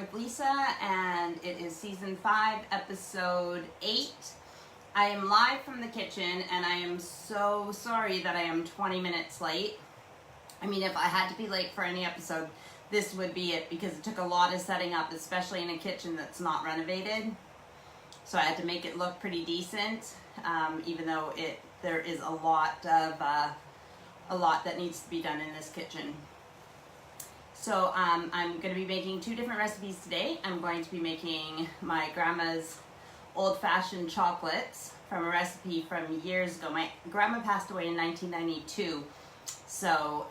with Lisa, and it is season 5, episode 8. I am live from the kitchen, and I am so sorry that I am 20 minutes late. I mean, if I had to be late for any episode, this would be it, because it took a lot of setting up, especially in a kitchen that's not renovated. So I had to make it look pretty decent, even though there is a lot that needs to be done in this kitchen. So I'm going to be making 2 different recipes today. I'm going to be making my grandma's old-fashioned chocolates from a recipe from years ago. My grandma passed away in 1992, so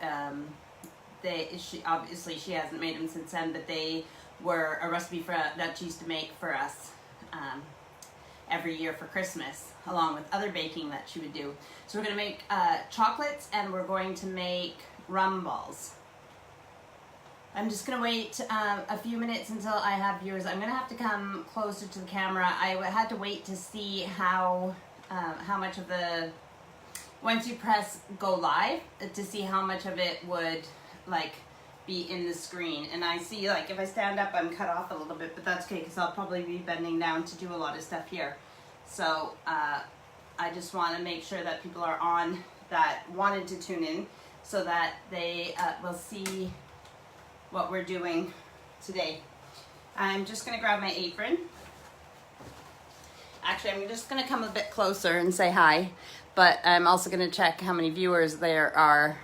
she hasn't made them since then, but they were a recipe that she used to make for us every year for Christmas, along with other baking that she would do. So we're going to make chocolates, and we're going to make rum balls. I'm just going to wait a few minutes until I have viewers. I'm going to have to come closer to the camera. I had to wait to see how much of the, once you press go live, to see how much of it would be in the screen. And I see if I stand up, I'm cut off a little bit, but that's okay because I'll probably be bending down to do a lot of stuff here. So I just want to make sure that people are on that wanted to tune in, so that they will see what we're doing today. I'm just going to grab my apron. Actually, I'm just going to come a bit closer and say hi, but I'm also going to check how many viewers there are.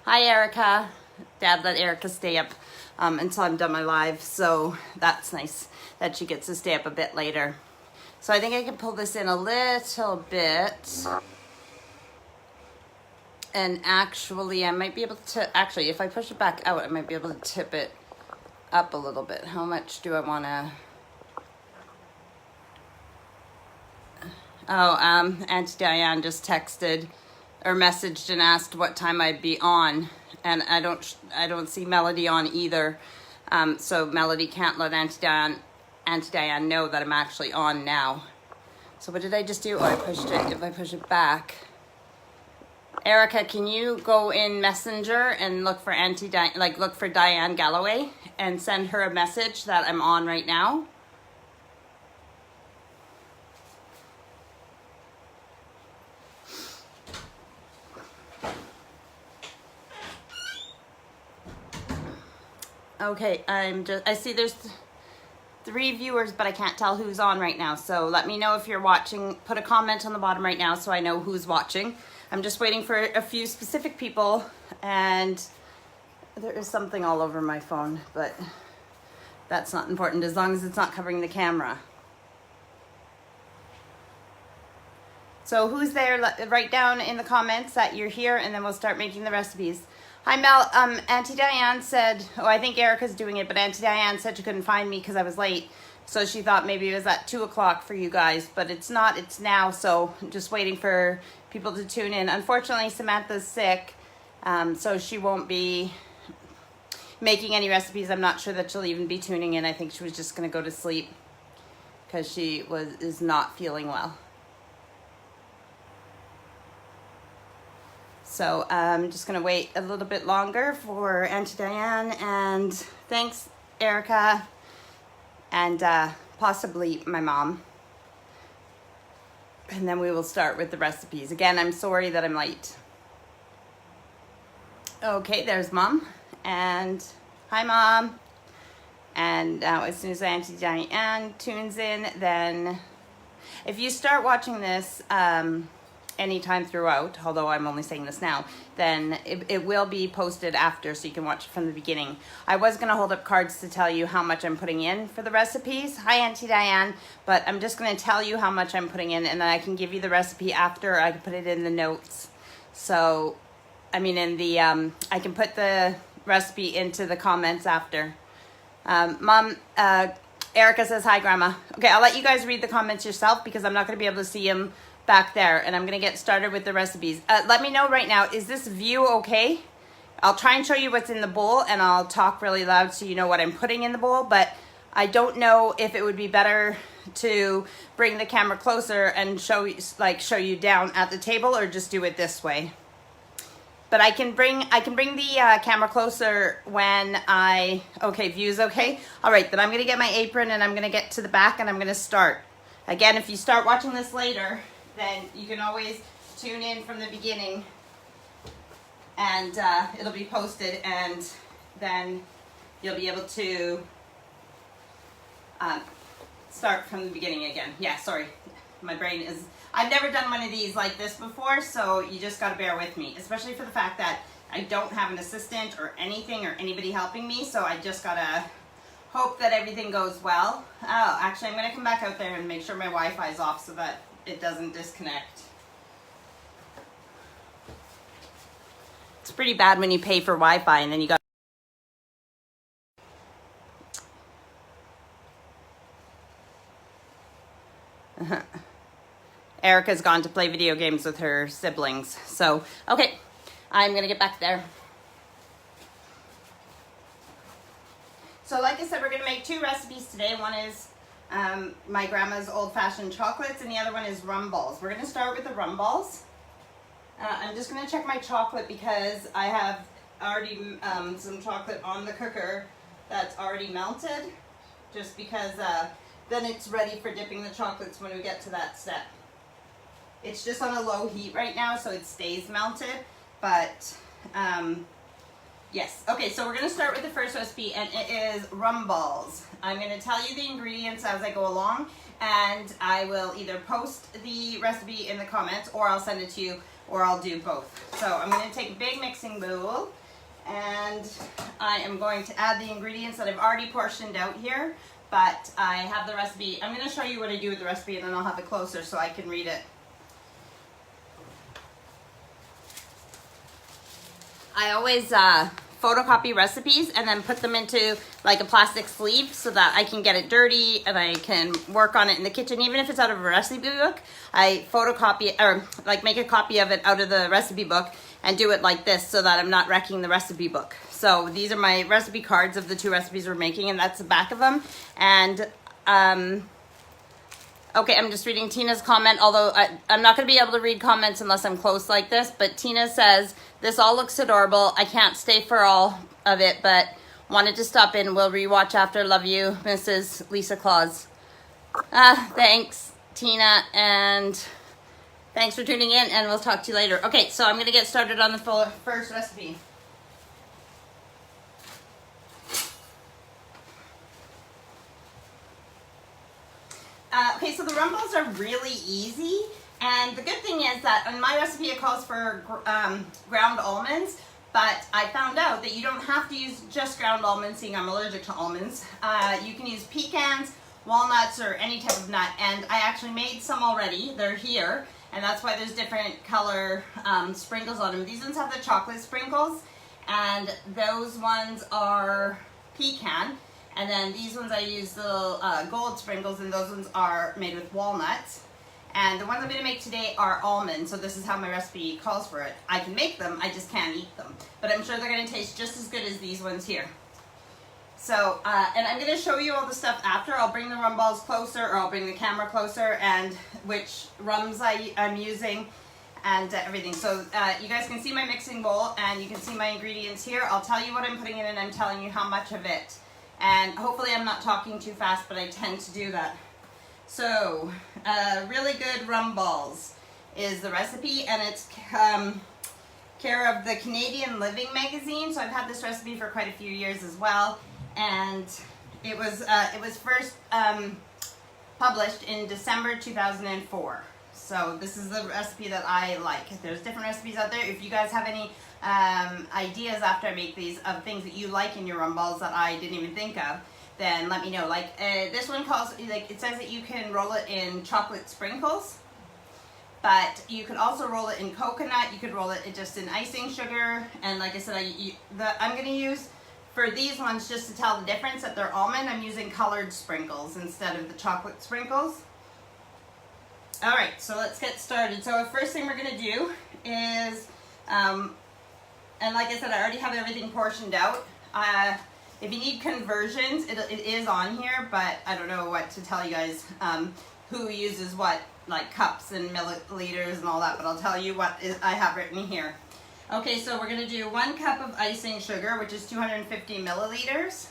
Hi, Erica. Dad let Erica stay up until I'm done my live, so that's nice that she gets to stay up a bit later. So I think I can pull this in a little bit. And actually, I might be able to, if I push it back out, I might be able to tip it up a little bit. How much do I want to? Oh, Auntie Diane just texted or messaged and asked what time I'd be on. And I don't see Melody on either. So Melody can't let Auntie Diane know that I'm actually on now. So what did I just do? Oh, I pushed it. If I push it back. Erica, can you go in Messenger and look for look for Diane Galloway and send her a message that I'm on right now? Okay, I see there's 3 viewers, but I can't tell who's on right now. So let me know if you're watching. Put a comment on the bottom right now so I know who's watching. I'm just waiting for a few specific people, and there is something all over my phone, but that's not important as long as it's not covering the camera. So who's there? Write down in the comments that you're here, and then we'll start making the recipes. Hi, Mel. Auntie Diane said, oh, I think Erica's doing it, but Auntie Diane said she couldn't find me because I was late. So she thought maybe it was at 2 o'clock for you guys, but it's not. It's now, so I'm just waiting for people to tune in. Unfortunately, Samantha's sick, so she won't be making any recipes. I'm not sure that she'll even be tuning in. I think she was just going to go to sleep because she is not feeling well. So I'm just going to wait a little bit longer for Auntie Diane, and thanks, Erica, and possibly my mom. And then we will start with the recipes. Again, I'm sorry that I'm late. Okay, there's Mom. And hi, Mom. And now as soon as Auntie Diane tunes in, then if you start watching this anytime throughout, although I'm only saying this now, then it will be posted after, so you can watch it from the beginning. I was going to hold up cards to tell you how much I'm putting in for the recipes. Hi, Auntie Diane. But I'm just going to tell you how much I'm putting in, and then I can give you the recipe after. I can put it in the notes. So, I mean, I can put the recipe into the comments after. Mom, Erica says, hi, Grandma. Okay, I'll let you guys read the comments yourself because I'm not going to be able to see them back there, and I'm going to get started with the recipes. Let me know right now, is this view okay? I'll try and show you what's in the bowl, and I'll talk really loud so you know what I'm putting in the bowl, but I don't know if it would be better to bring the camera closer and show you down at the table, or just do it this way. but I can bring the camera closer when okay, views okay? All right, then I'm gonna get my apron and I'm gonna get to the back and I'm gonna start. Again, if you start watching this later, then you can always tune in from the beginning and it'll be posted, and then you'll be able to start from the beginning again. Yeah, sorry. My brain is, I've never done one of these like this before, so you just gotta bear with me, especially for the fact that I don't have an assistant or anything or anybody helping me, so I just gotta hope that everything goes well. Oh, actually I'm gonna come back out there and make sure my Wi-Fi is off so that it doesn't disconnect. It's pretty bad when you pay for Wi-Fi and then you got Erica's gone to play video games with her siblings. So, okay, I'm gonna get back there. So like I said, we're gonna make two recipes today. One is my grandma's old-fashioned chocolates and the other one is rum balls. We're gonna start with the rum balls. I'm just gonna check my chocolate because I have already some chocolate on the cooker that's already melted, just because then it's ready for dipping the chocolates when we get to that step. It's just on a low heat right now, so it stays melted, but yes. Okay, so we're gonna start with the first recipe, and it is rum balls. I'm gonna tell you the ingredients as I go along, and I will either post the recipe in the comments, or I'll send it to you, or I'll do both. So I'm gonna take a big mixing bowl, and I am going to add the ingredients that I've already portioned out here, but I have the recipe. I'm gonna show you what I do with the recipe, and then I'll have it closer so I can read it. I always photocopy recipes and then put them into like a plastic sleeve so that I can get it dirty and I can work on it in the kitchen. Even if it's out of a recipe book, I photocopy it, or like make a copy of it out of the recipe book and do it like this so that I'm not wrecking the recipe book. So these are my recipe cards of the two recipes we're making, and that's the back of them. And okay, I'm just reading Tina's comment, although I'm not going to be able to read comments unless I'm close like this, but Tina says, this all looks adorable. I can't stay for all of it, but wanted to stop in. We'll rewatch after. Love you, Mrs. Lisa Claus. Thanks, Tina, and thanks for tuning in, and we'll talk to you later. Okay, so I'm going to get started on the first recipe. Okay, so the rum balls are really easy, and the good thing is that in my recipe it calls for ground almonds, but I found out that you don't have to use just ground almonds, seeing I'm allergic to almonds. You can use pecans, walnuts, or any type of nut, and I actually made some already. They're here, and that's why there's different color sprinkles on them. These ones have the chocolate sprinkles, and those ones are pecan. And then these ones I use little gold sprinkles, and those ones are made with walnuts. And the ones I'm going to make today are almonds, so this is how my recipe calls for it. I can make them, I just can't eat them. But I'm sure they're going to taste just as good as these ones here. So, and I'm going to show you all the stuff after. I'll bring the rum balls closer, or I'll bring the camera closer, and which rums I'm using, and everything. So you guys can see my mixing bowl, and you can see my ingredients here. I'll tell you what I'm putting in, and I'm telling you how much of it. And hopefully I'm not talking too fast, but I tend to do that. So, really good rum balls is the recipe, and it's care of the Canadian Living magazine. So I've had this recipe for quite a few years as well, and it was first published in December 2004. So this is the recipe that I like. There's different recipes out there. If you guys have any ideas after I make these of things that you like in your rum balls that I didn't even think of, then let me know. Like this one calls, like it says that you can roll it in chocolate sprinkles, but you could also roll it in coconut. You could roll it just in icing sugar, and like I said, I'm going to use for these ones, just to tell the difference that they're almond, I'm using colored sprinkles instead of the chocolate sprinkles. Alright, so let's get started. So the first thing we're going to do is, and like I said, I already have everything portioned out. If you need conversions, it is on here, but I don't know what to tell you guys who uses what, like cups and milliliters and all that, but I'll tell you what I have written here. Okay, so we're gonna do 1 cup of icing sugar, which is 250 milliliters.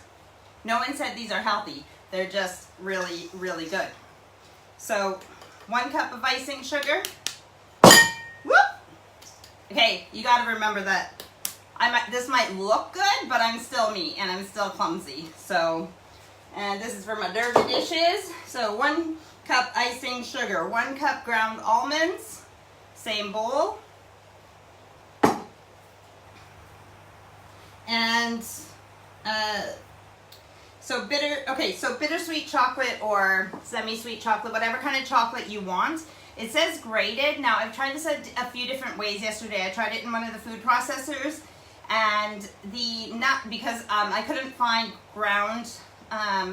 No one said these are healthy. They're just really, really good. So 1 cup of icing sugar. Whoop! Okay, you gotta remember that this might look good, but I'm still me and I'm still clumsy. So, and this is for my dirty dishes. So 1 cup icing sugar, 1 cup ground almonds, same bowl. And so bittersweet chocolate or semi-sweet chocolate, whatever kind of chocolate you want. It says grated. Now, I've tried this a few different ways yesterday. I tried it in one of the food processors, and the nut, because I couldn't find ground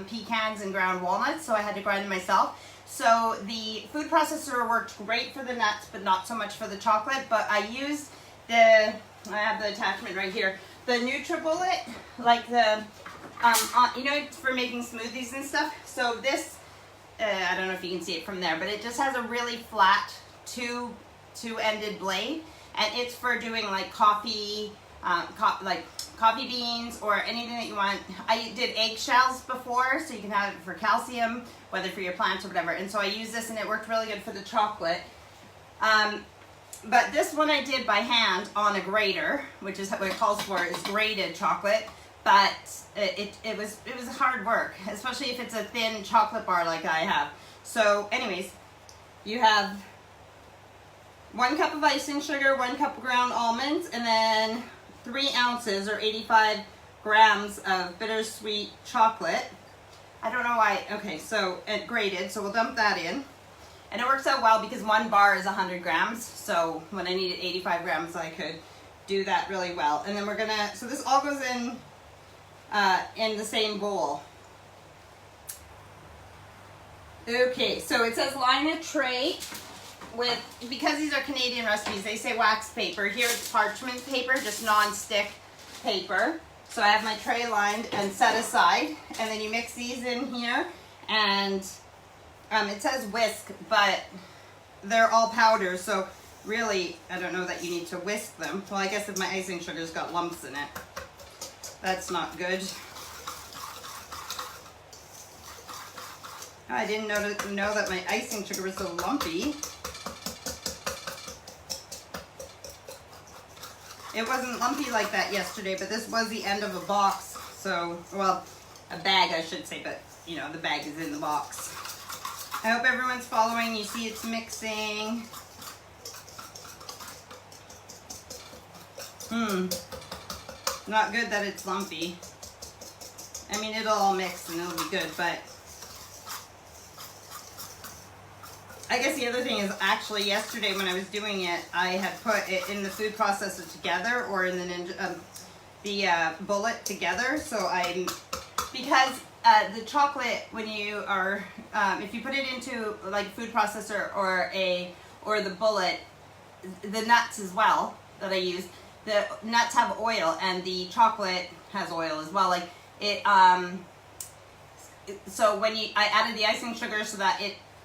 pecans and ground walnuts, so I had to grind them myself. So the food processor worked great for the nuts, but not so much for the chocolate. But I used I have the attachment right here, the NutriBullet, like the, you know, for making smoothies and stuff. So this, I don't know if you can see it from there, but it just has a really flat two-ended blade, and it's for doing like coffee, like coffee beans or anything that you want. I did eggshells before, so you can have it for calcium, whether for your plants or whatever. And so I used this, and it worked really good for the chocolate. But this one I did by hand on a grater, which is what it calls for, is grated chocolate. But it was hard work, especially if it's a thin chocolate bar like I have. So anyways, you have 1 cup of icing sugar, 1 cup of ground almonds, and then 3 ounces or 85 grams of bittersweet chocolate. I don't know why. Okay, so it grated, so we'll dump that in. And it works out well because 1 bar is 100 grams. So when I needed 85 grams, I could do that really well. And then we're gonna, so this all goes in the same bowl. Okay, so it says line a tray with, because these are Canadian recipes, they say wax paper. Here it's parchment paper, just non-stick paper. So I have my tray lined and set aside, and then you mix these in here, and it says whisk, but they're all powder, so really, I don't know that you need to whisk them. Well, I guess if my icing sugar's got lumps in it, that's not good. I didn't know that my icing sugar was so lumpy. It wasn't lumpy like that yesterday, but this was the end of a box, so, well, a bag I should say, but, you know, the bag is in the box. I hope everyone's following. You see it's mixing. Not good that it's lumpy. I mean, it'll all mix and it'll be good, but I guess the other thing is actually yesterday when I was doing it, I had put it in the food processor together or in the bullet together. So because the chocolate, when you are, if you put it into like a food processor or the bullet, the nuts as well that I use, the nuts have oil and the chocolate has oil as well. Like it, so when I added the icing sugar so that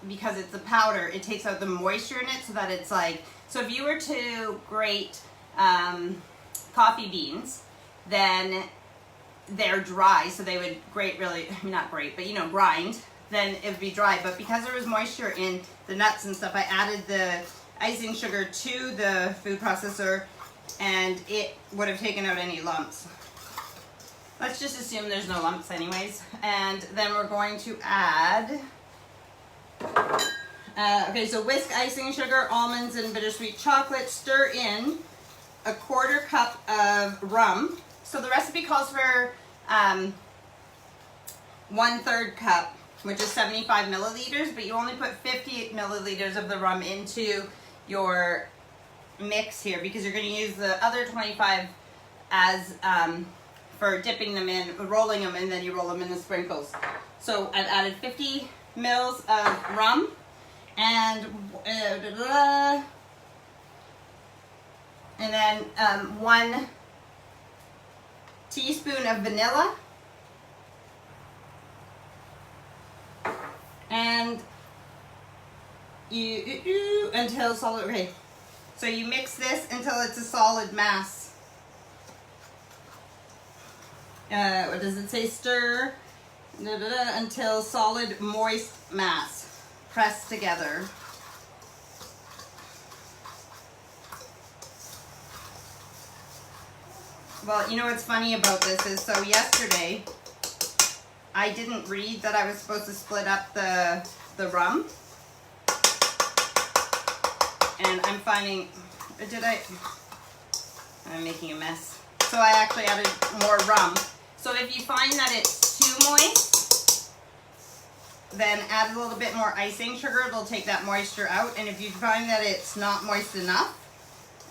because it's a powder, it takes out the moisture in it so that it's like, so if you were to grate coffee beans, then they're dry, so they would grate really, I mean not grate, but you know, grind, then it would be dry. But because there was moisture in the nuts and stuff, I added the icing sugar to the food processor and it would have taken out any lumps. Let's just assume there's no lumps anyways. And then we're going to add, okay, so whisk icing sugar, almonds, and bittersweet chocolate. Stir in a 1/4 cup of rum. So the recipe calls for 1/3 cup, which is 75 milliliters, but you only put 50 milliliters of the rum into your mix here because you're going to use the other 25 as for dipping them in, rolling them, and then you roll them in the sprinkles. So I've added 50 mils of rum and then 1 teaspoon of vanilla and until solid. Okay, So you mix this until it's a solid mass. What does it say? Stir until solid, moist mass. Press together. Well, you know what's funny about this is, so yesterday I didn't read that I was supposed to split up the rum. And I'm finding, I'm making a mess. So I actually added more rum. So if you find that it's too moist, then add a little bit more icing sugar. It'll take that moisture out. And if you find that it's not moist enough,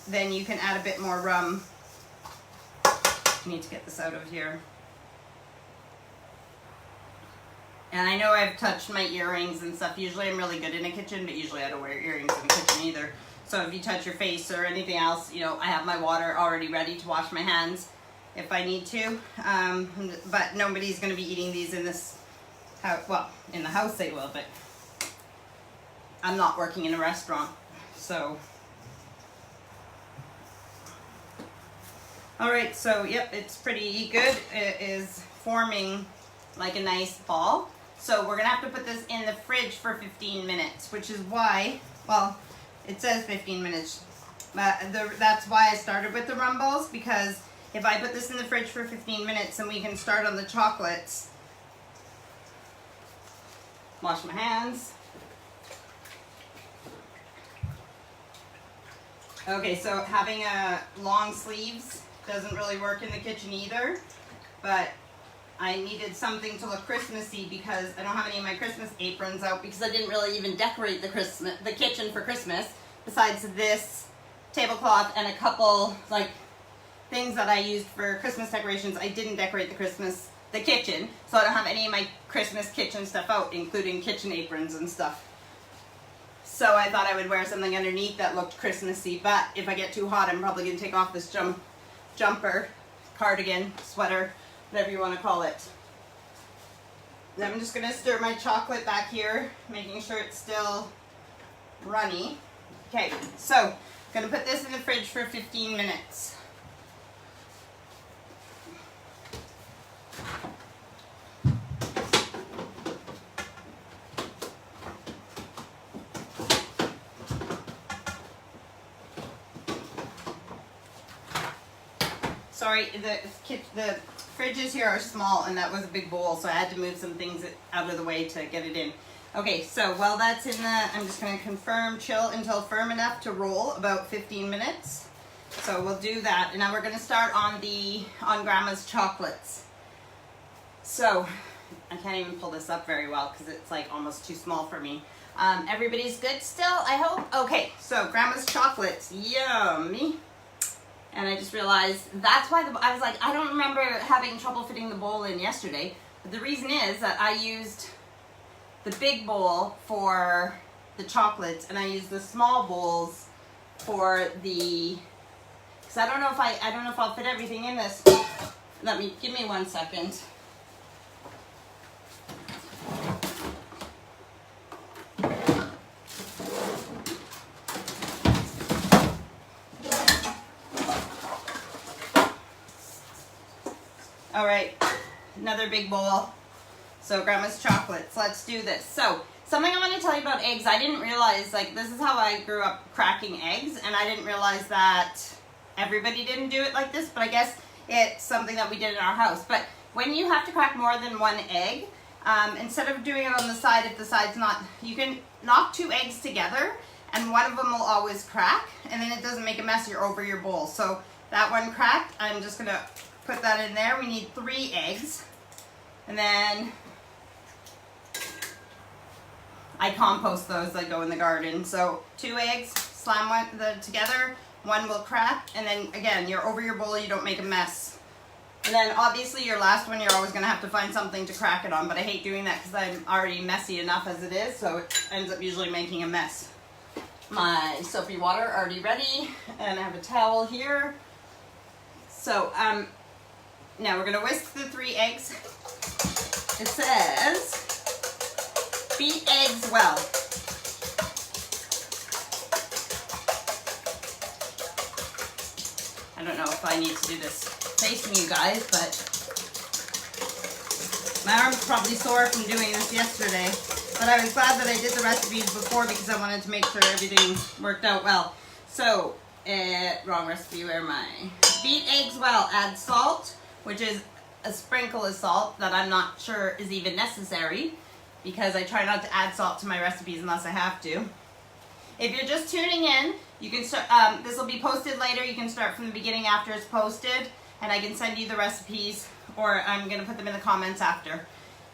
then you can add a bit more rum. I need to get this out of here. And I know I've touched my earrings and stuff. Usually I'm really good in the kitchen, but usually I don't wear earrings in the kitchen either. So if you touch your face or anything else, you know, I have my water already ready to wash my hands if I need to. But nobody's going to be eating these in this house. Well, in the house they will, but I'm not working in a restaurant. So, all right, so yep, it's pretty good. It is forming like a nice ball. So we're gonna have to put this in the fridge for 15 minutes, which is why, well, it says 15 minutes. That's why I started with the rum balls, because if I put this in the fridge for 15 minutes, then we can start on the chocolates. Wash my hands. Okay, so having long sleeves doesn't really work in the kitchen either, but I needed something to look Christmassy because I don't have any of my Christmas aprons out because I didn't really even decorate the kitchen for Christmas, besides this tablecloth and a couple like things that I used for Christmas decorations. I didn't decorate the kitchen, so I don't have any of my Christmas kitchen stuff out, including kitchen aprons and stuff. So I thought I would wear something underneath that looked Christmassy, but if I get too hot, I'm probably going to take off this jumper, cardigan, sweater, whatever you want to call it. Then I'm just going to stir my chocolate back here, making sure it's still runny. Okay, so I'm going to put this in the fridge for 15 minutes. Sorry, the fridges here are small and that was a big bowl, so I had to move some things out of the way to get it in. Okay, so while that's in I'm just going to confirm chill until firm enough to roll, about 15 minutes. So we'll do that, and now we're going to start on Grandma's chocolates. So I can't even pull this up very well because it's like almost too small for me. Everybody's good still, I hope? Okay, so Grandma's chocolates, yummy. And I just realized that's why I was like, I don't remember having trouble fitting the bowl in yesterday. But the reason is that I used the big bowl for the chocolates and I used the small bowls for the, because I don't know if I'll fit everything in this. Give me 1 second. All right, another big bowl. So Grandma's chocolates, let's do this. So something I want to tell you about eggs, I didn't realize, like, this is how I grew up cracking eggs, and I didn't realize that everybody didn't do it like this, but I guess it's something that we did in our house. But when you have to crack more than one egg, instead of doing it on the side, if the side's not, you can knock 2 eggs together, and one of them will always crack, and then it doesn't make a mess, you're over your bowl. So that one cracked, I'm just gonna put that in there. We need 3 eggs. And then I compost those that go in the garden. So 2 eggs, slam together, 1 will crack, and then again, you're over your bowl, you don't make a mess. And then obviously your last one, you're always gonna have to find something to crack it on, but I hate doing that because I'm already messy enough as it is, so it ends up usually making a mess. My soapy water already ready, and I have a towel here. So, now we're going to whisk the 3 eggs. It says, beat eggs well. I don't know if I need to do this facing you guys, but my arm's probably sore from doing this yesterday. But I was glad that I did the recipes before because I wanted to make sure everything worked out well. So, wrong recipe, where am I? Beat eggs well, add salt, which is a sprinkle of salt that I'm not sure is even necessary because I try not to add salt to my recipes unless I have to. If you're just tuning in, you can start, this will be posted later. You can start from the beginning after it's posted, and I can send you the recipes, or I'm going to put them in the comments after.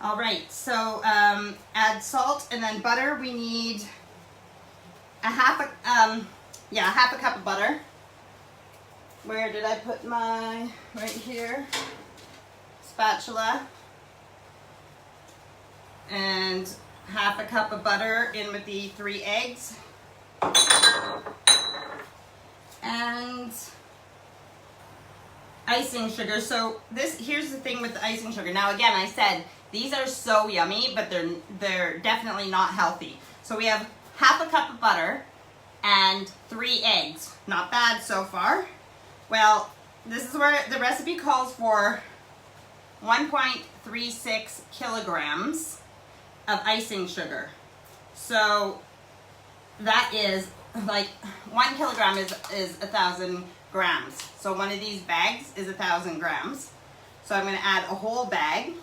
All right, so add salt and then butter. We need a half a cup of butter. Where did I put my, right here, spatula. And half a cup of butter in with the 3 eggs. And icing sugar. So here's the thing with the icing sugar. Now again, I said these are so yummy, but they're definitely not healthy. So we have half a cup of butter and 3 eggs. Not bad so far. Well, this is where the recipe calls for 1.36 kilograms of icing sugar. So that is like 1 kilogram is 1,000 grams. So one of these bags is 1,000 grams. So I'm going to add a whole bag,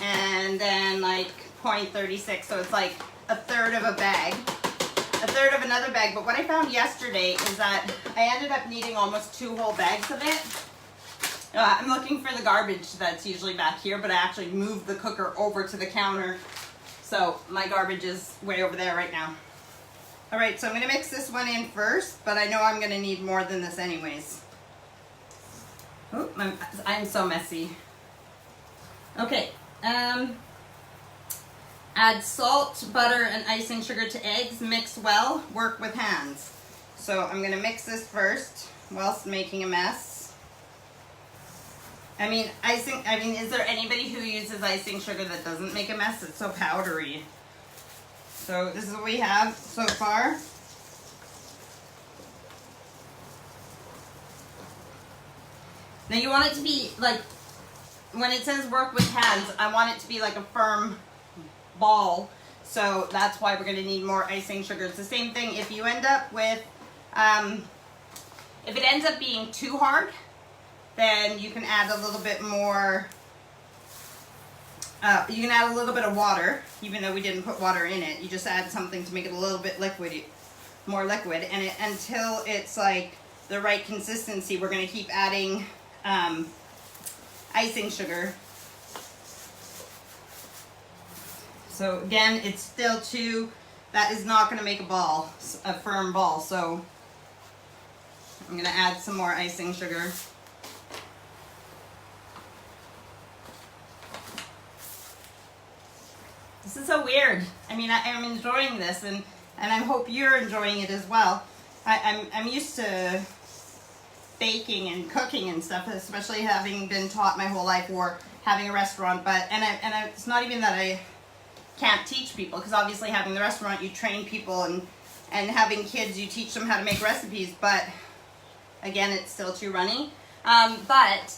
and then like 0.36. So it's like a third of a bag, a third of another bag. But what I found yesterday is that I ended up needing almost 2 whole bags of it. I'm looking for the garbage that's usually back here, but I actually moved the cooker over to the counter. So my garbage is way over there right now. All right, so I'm gonna mix this one in first, but I know I'm gonna need more than this anyways. Oh, I'm so messy. Okay, add salt, butter, and icing sugar to eggs, mix well, work with hands. So I'm gonna mix this first whilst making a mess. I mean, is there anybody who uses icing sugar that doesn't make a mess? It's so powdery. So this is what we have so far. Now you want it to be like, when it says work with hands, I want it to be like a firm ball. So that's why we're gonna need more icing sugar. It's the same thing if you end up with, if it ends up being too hard, then you can add a little bit more, you can add a little bit of water, even though we didn't put water in it. You just add something to make it a little bit more liquid, and until it's like the right consistency, we're going to keep adding icing sugar. So again, it's still that is not going to make a firm ball, so I'm going to add some more icing sugar. This is so weird. I mean, I'm enjoying this, and I hope you're enjoying it as well. I'm used to baking and cooking and stuff, especially having been taught my whole life or having a restaurant. It's not even that I can't teach people, because obviously having the restaurant, you train people, and having kids, you teach them how to make recipes. But again, it's still too runny. But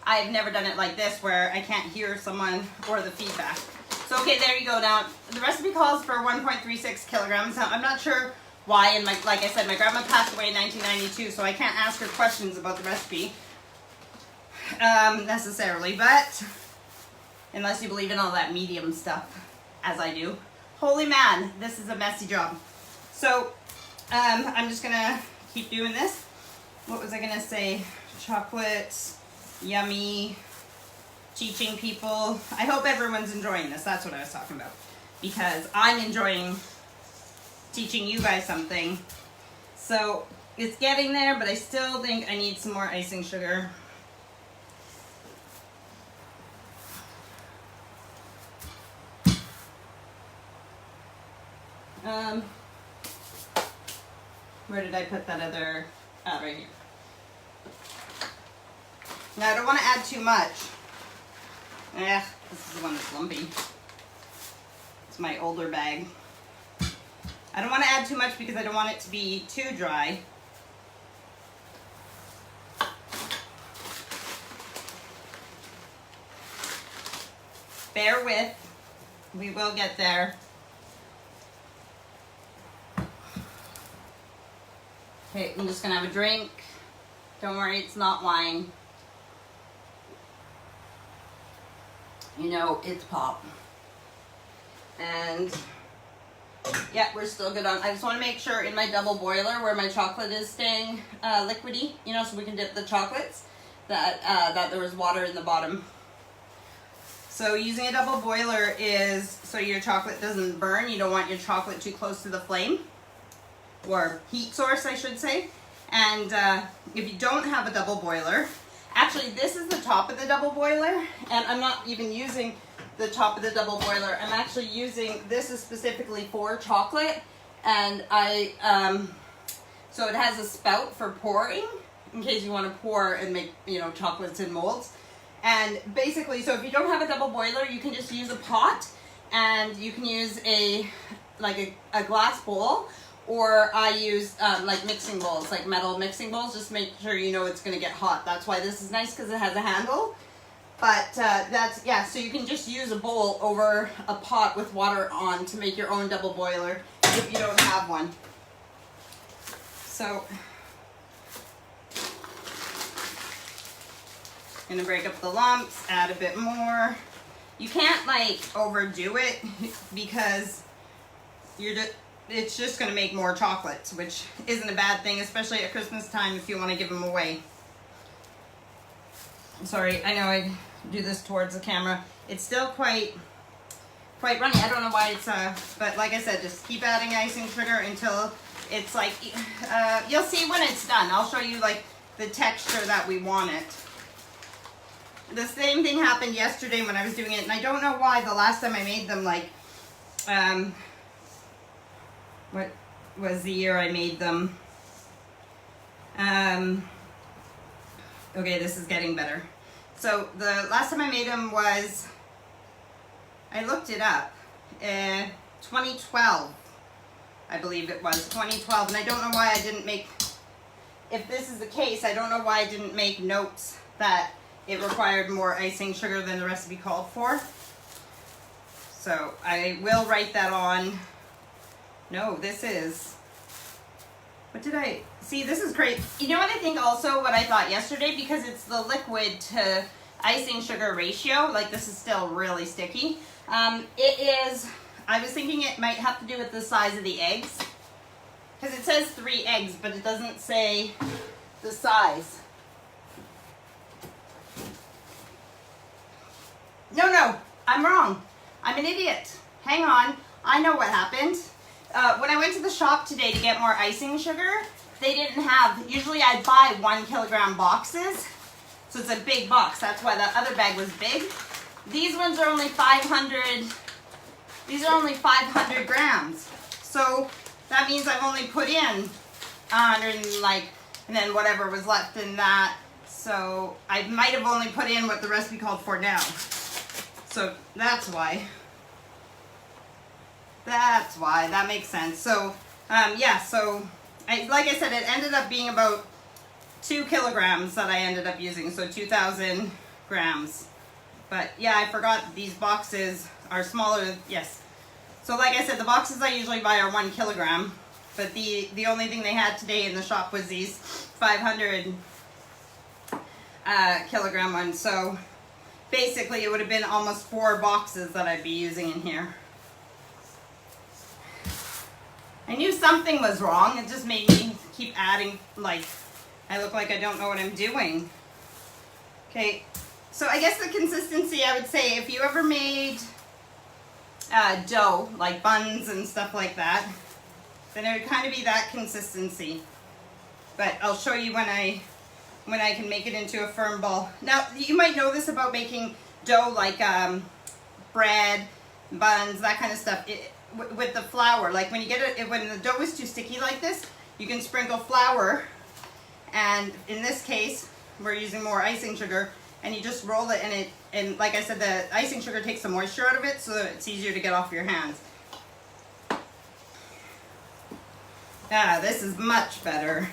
I've never done it like this where I can't hear someone or the feedback. So okay, there you go. Now the recipe calls for 1.36 kilograms. Now I'm not sure why, and like I said, my grandma passed away in 1992, so I can't ask her questions about the recipe necessarily, but unless you believe in all that medium stuff, as I do. Holy man, this is a messy job. So I'm just gonna keep doing this. What was I gonna say? Chocolate. Yummy, teaching people. I hope everyone's enjoying this. That's what I was talking about, because I'm enjoying teaching you guys something. So it's getting there, but I still think I need some more icing sugar. Where did I put that other? Oh, right here. Now, I don't want to add too much. This is the one that's lumpy. It's my older bag. I don't want to add too much because I don't want it to be too dry. Bear with, we will get there. Okay, I'm just gonna have a drink. Don't worry, it's not wine. You know, it's pop. And yeah, we're still good on. I just want to make sure in my double boiler where my chocolate is staying liquidy, you know, so we can dip the chocolates, that there was water in the bottom. So using a double boiler is so your chocolate doesn't burn. You don't want your chocolate too close to the flame, or heat source, I should say. And if you don't have a double boiler, actually this is the top of the double boiler, and I'm not even using the top of the double boiler. I'm actually using, this is specifically for chocolate, and so it has a spout for pouring, in case you want to pour and make, you know, chocolates in molds. And basically, so if you don't have a double boiler, you can just use a pot, and you can use a glass bowl, or I use like mixing bowls, like metal mixing bowls. Just make sure you know it's going to get hot. That's why this is nice, because it has a handle. But that's, yeah, so you can just use a bowl over a pot with water on to make your own double boiler if you don't have one. So I'm gonna break up the lumps, add a bit more. You can't like overdo it because it's just gonna make more chocolates, which isn't a bad thing, especially at Christmas time if you want to give them away. I'm sorry, I know I do this towards the camera. It's still quite runny. I don't know why it's but like I said, just keep adding icing sugar until it's like you'll see when it's done. I'll show you like the texture that we want it. The same thing happened yesterday when I was doing it, and I don't know why the last time I made them, like, what was the year I made them? Okay, this is getting better. So the last time I made them was, I looked it up, 2012, I believe it was, 2012, and I don't know why I didn't make, if this is the case, I don't know why I didn't make notes that it required more icing sugar than the recipe called for. So I will write that on. No, this is, what did I, see, this is great. You know what I think also, what I thought yesterday, because it's the liquid to icing sugar ratio, like this is still really sticky. It is, I was thinking it might have to do with the size of the eggs, because it says 3 eggs, but it doesn't say the size. No, I'm wrong. I'm an idiot. Hang on. I know what happened. When I went to the shop today to get more icing sugar, they didn't have, usually I buy 1 kilogram boxes. So it's a big box. That's why the other bag was big. These ones are only 500, these are only 500 grams. So that means I've only put in 100 and then whatever was left in that. So I might have only put in what the recipe called for now. So that's why. That's why. That makes sense. So, yeah, so like I said, it ended up being about 2 kilograms that I ended up using. So 2,000 grams. But yeah, I forgot these boxes are smaller. Yes. So like I said, the boxes I usually buy are 1 kilogram. But the only thing they had today in the shop was these 500 kilogram ones. So basically, it would have been almost 4 boxes that I'd be using in here. I knew something was wrong. It just made me keep adding, like, I look like I don't know what I'm doing. Okay, so I guess the consistency, I would say, if you ever made dough, like buns and stuff like that, then it would kind of be that consistency. But I'll show you when I can make it into a firm ball. Now, you might know this about making dough, like bread, buns, that kind of stuff. With the flour, like when you get it, when the dough is too sticky like this, you can sprinkle flour, and in this case, we're using more icing sugar, and you just roll it, and like I said, the icing sugar takes the moisture out of it, so that it's easier to get off your hands. Ah, this is much better.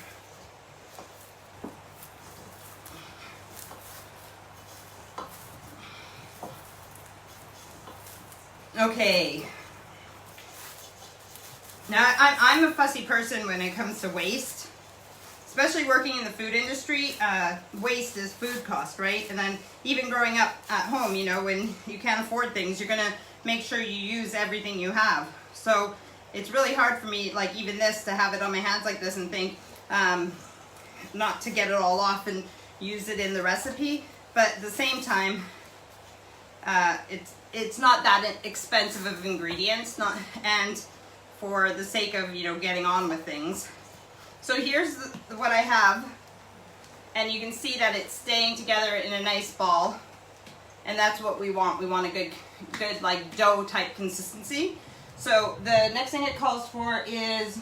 Okay. Now, I'm a fussy person when it comes to waste. Especially working in the food industry, waste is food cost, right? And then even growing up at home, you know, when you can't afford things, you're gonna make sure you use everything you have. So it's really hard for me, like even this, to have it on my hands like this and think not to get it all off and use it in the recipe. But at the same time, it's not that expensive of ingredients, and for the sake of, you know, getting on with things. So here's what I have, and you can see that it's staying together in a nice ball, and that's what we want. We want a good like dough type consistency. So the next thing it calls for is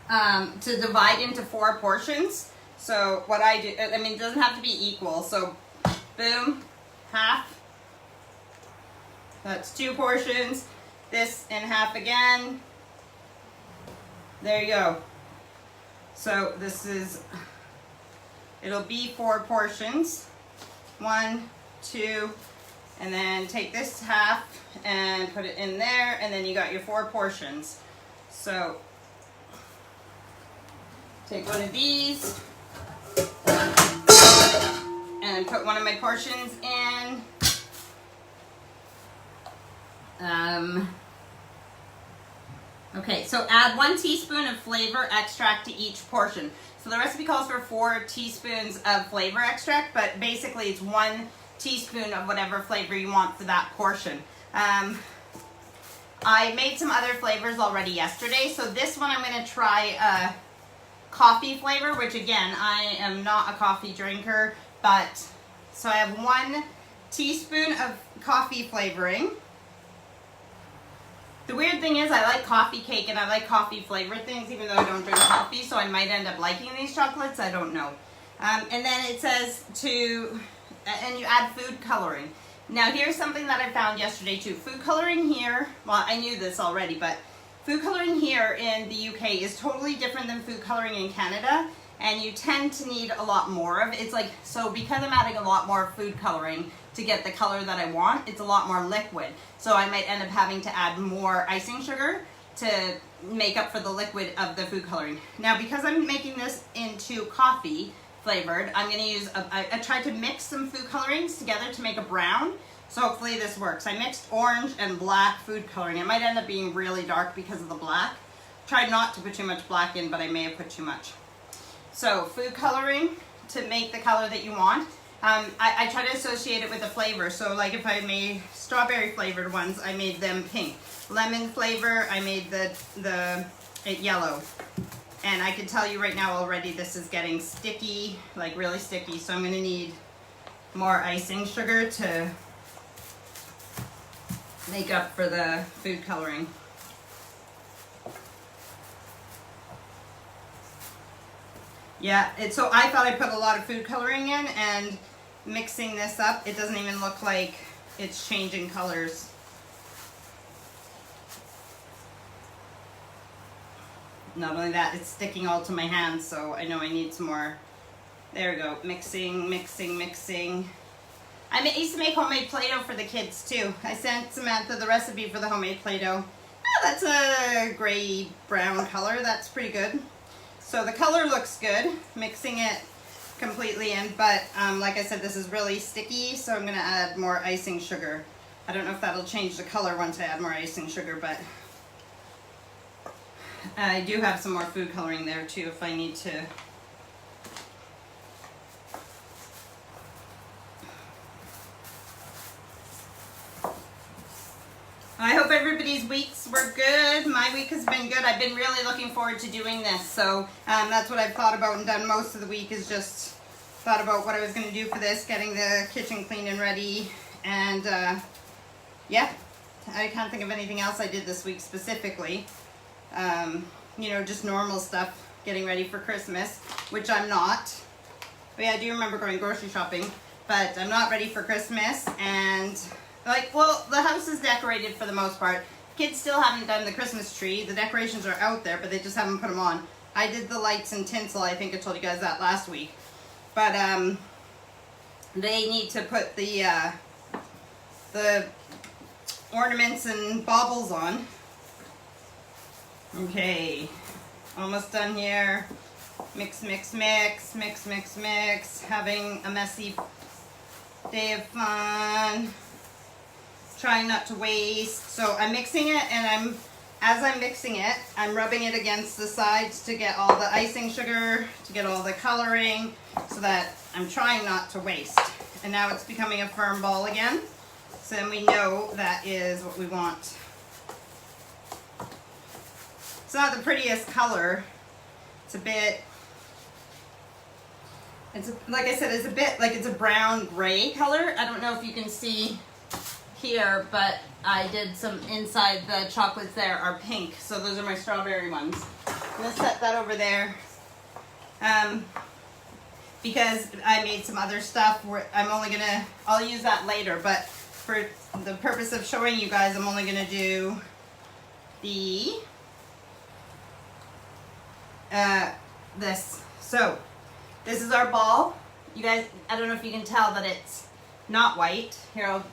to divide into 4 portions. So what I do, I mean, it doesn't have to be equal. So boom, half. That's 2 portions. This in half again. There you go. So this is, it'll be 4 portions. 1, 2, and then take this half and put it in there, and then you got your 4 portions. So take one of these and put one of my portions in. Okay, so add 1 teaspoon of flavor extract to each portion. So the recipe calls for 4 teaspoons of flavor extract, but basically it's 1 teaspoon of whatever flavor you want for that portion. I made some other flavors already yesterday, so this one I'm going to try coffee flavor, which again, I am not a coffee drinker, but so I have 1 teaspoon of coffee flavoring. The weird thing is I like coffee cake and I like coffee flavored things even though I don't drink coffee, so I might end up liking these chocolates, I don't know. And then it says and you add food coloring. Now here's something that I found yesterday too. Food coloring here, well I knew this already, but food coloring here in the UK is totally different than food coloring in Canada, and you tend to need a lot more of it. It's like, so because I'm adding a lot more food coloring to get the color that I want, it's a lot more liquid. So I might end up having to add more icing sugar to make up for the liquid of the food coloring. Now because I'm making this into coffee flavored, I'm going to use, I tried to mix some food colorings together to make a brown. So hopefully this works. I mixed orange and black food coloring. It might end up being really dark because of the black. Tried not to put too much black in, but I may have put too much. So food coloring to make the color that you want. I try to associate it with a flavor. So like if I made strawberry flavored ones, I made them pink. Lemon flavor, I made it yellow. And I can tell you right now already this is getting sticky, like really sticky. So I'm going to need more icing sugar to make up for the food coloring. Yeah, so I thought I put a lot of food coloring in, and mixing this up, it doesn't even look like it's changing colors. Not only that, it's sticking all to my hands, so I know I need some more. There we go, mixing, mixing, mixing. I used to make homemade Play-Doh for the kids too. I sent Samantha the recipe for the homemade Play-Doh. Oh, that's a gray brown color, that's pretty good. So the color looks good, mixing it completely in, but like I said, this is really sticky, so I'm gonna add more icing sugar. I don't know if that'll change the color once I add more icing sugar, but I do have some more food coloring there too if I need to. I hope everybody's weeks were good. My week has been good. I've been really looking forward to doing this. So that's what I've thought about and done most of the week, is just thought about what I was going to do for this, getting the kitchen clean and ready. And yeah, I can't think of anything else I did this week specifically. You know, just normal stuff, getting ready for Christmas, which I'm not. But yeah, I do remember going grocery shopping, but I'm not ready for Christmas. And like, well, the house is decorated for the most part. kids still haven't done the Christmas tree. The decorations are out there, but they just haven't put them on. I did the lights and tinsel. I think I told you guys that last week. But they need to put the ornaments and baubles on. Okay, almost done here. Mix, mix, mix, mix, mix, mix. Having a messy day of fun. Trying not to waste. So I'm mixing it, and as I'm mixing it, I'm rubbing it against the sides to get all the icing sugar, to get all the coloring, so that I'm trying not to waste. And now it's becoming a firm ball again. So then we know that is what we want. It's not the prettiest color. It's a bit, like I said, it's a bit like it's a brown gray color. I don't know if you can see here, but I did some inside. The chocolates there are pink, so those are my strawberry ones. I'm gonna set that over there because I made some other stuff where I'll use that later, but for the purpose of showing you guys, I'm only gonna do the this. So this is our ball. You guys, I don't know if you can tell that it's not white. Here,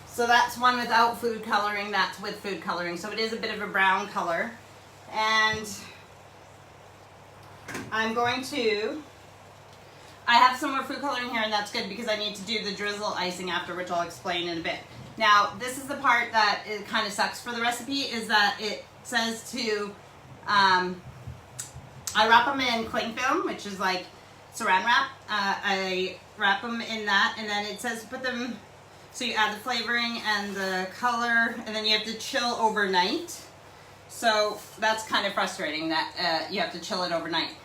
so that's one without food coloring, that's with food coloring. So it is a bit of a brown color. And I'm going to, I have some more food coloring here, and that's good because I need to do the drizzle icing after, which I'll explain in a bit. Now, this is the part that it kind of sucks for the recipe, is that it says to, I wrap them in cling film, which is like saran wrap. I wrap them in that, and then it says put them, so you add the flavoring and the color, and then you have to chill overnight. So that's kind of frustrating that you have to chill it overnight.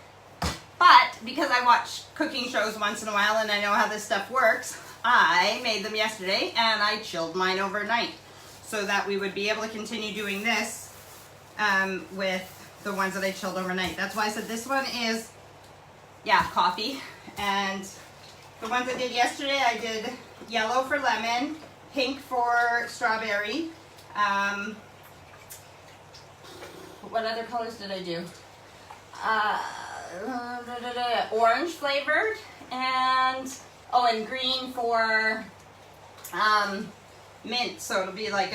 But because I watch cooking shows once in a while and I know how this stuff works, I made them yesterday and I chilled mine overnight so that we would be able to continue doing this with the ones that I chilled overnight. That's why I said this one is, yeah, coffee. And the ones I did yesterday, I did yellow for lemon, pink for strawberry. What other colors did I do? Orange flavored, and and green for mint. So it'll be like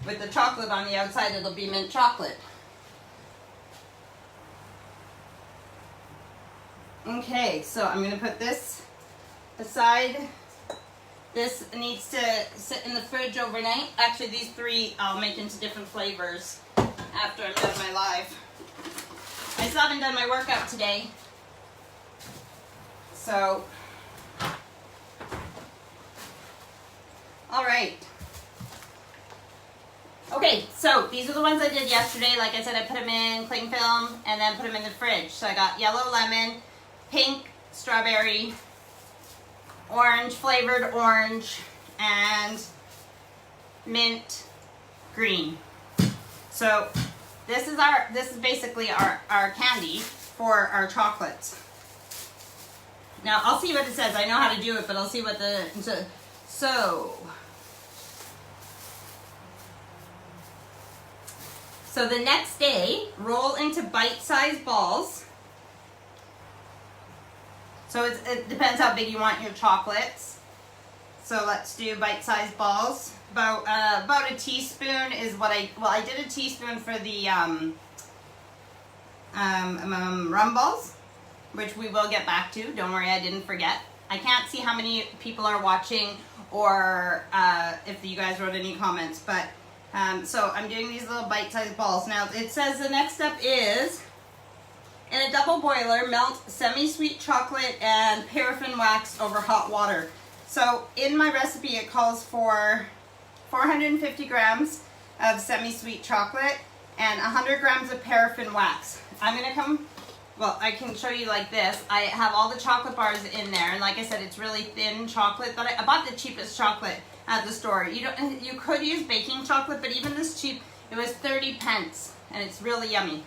with the chocolate on the outside, it'll be mint chocolate. Okay, so I'm gonna put this aside. This needs to sit in the fridge overnight. Actually, these three I'll make into different flavors after I'm done my live. I still haven't done my workout today. So, all right. Okay, so these are the ones I did yesterday. Like I said, I put them in cling film and then put them in the fridge. So I got yellow lemon, pink strawberry, orange flavored orange, and mint green. So this is basically our candy for our chocolates. Now I'll see what it says. I know how to do it, but I'll see what so the next day, roll into bite-sized balls. So it depends how big you want your chocolates. So let's do bite-sized balls. About a teaspoon is what I did a teaspoon for the rum balls, which we will get back to. Don't worry, I didn't forget. I can't see how many people are watching or if you guys wrote any comments, but so I'm doing these little bite-sized balls. Now it says the next step is, in a double boiler, melt semi-sweet chocolate and paraffin wax over hot water. So in my recipe it calls for 450 grams of semi-sweet chocolate and 100 grams of paraffin wax. I'm gonna I can show you like this. I have all the chocolate bars in there, and like I said, it's really thin chocolate, but I bought the cheapest chocolate at the store. You could use baking chocolate, but even this cheap, it was 30 pence, and it's really yummy.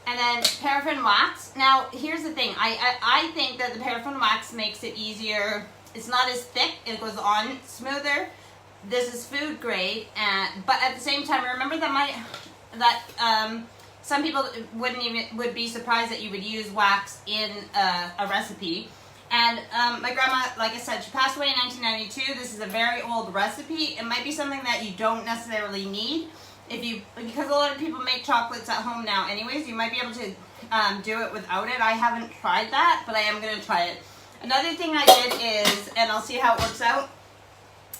And then paraffin wax. Now, here's the thing. I think that the paraffin wax makes it easier. It's not as thick. It goes on smoother. This is food grade, but at the same time, remember that some people would be surprised that you would use wax in a recipe. And my grandma, like I said, she passed away in 1992. This is a very old recipe. It might be something that you don't necessarily need. Because a lot of people make chocolates at home now anyways, you might be able to do it without it. I haven't tried that, but I am going to try it. Another thing I did is, and I'll see how it works out,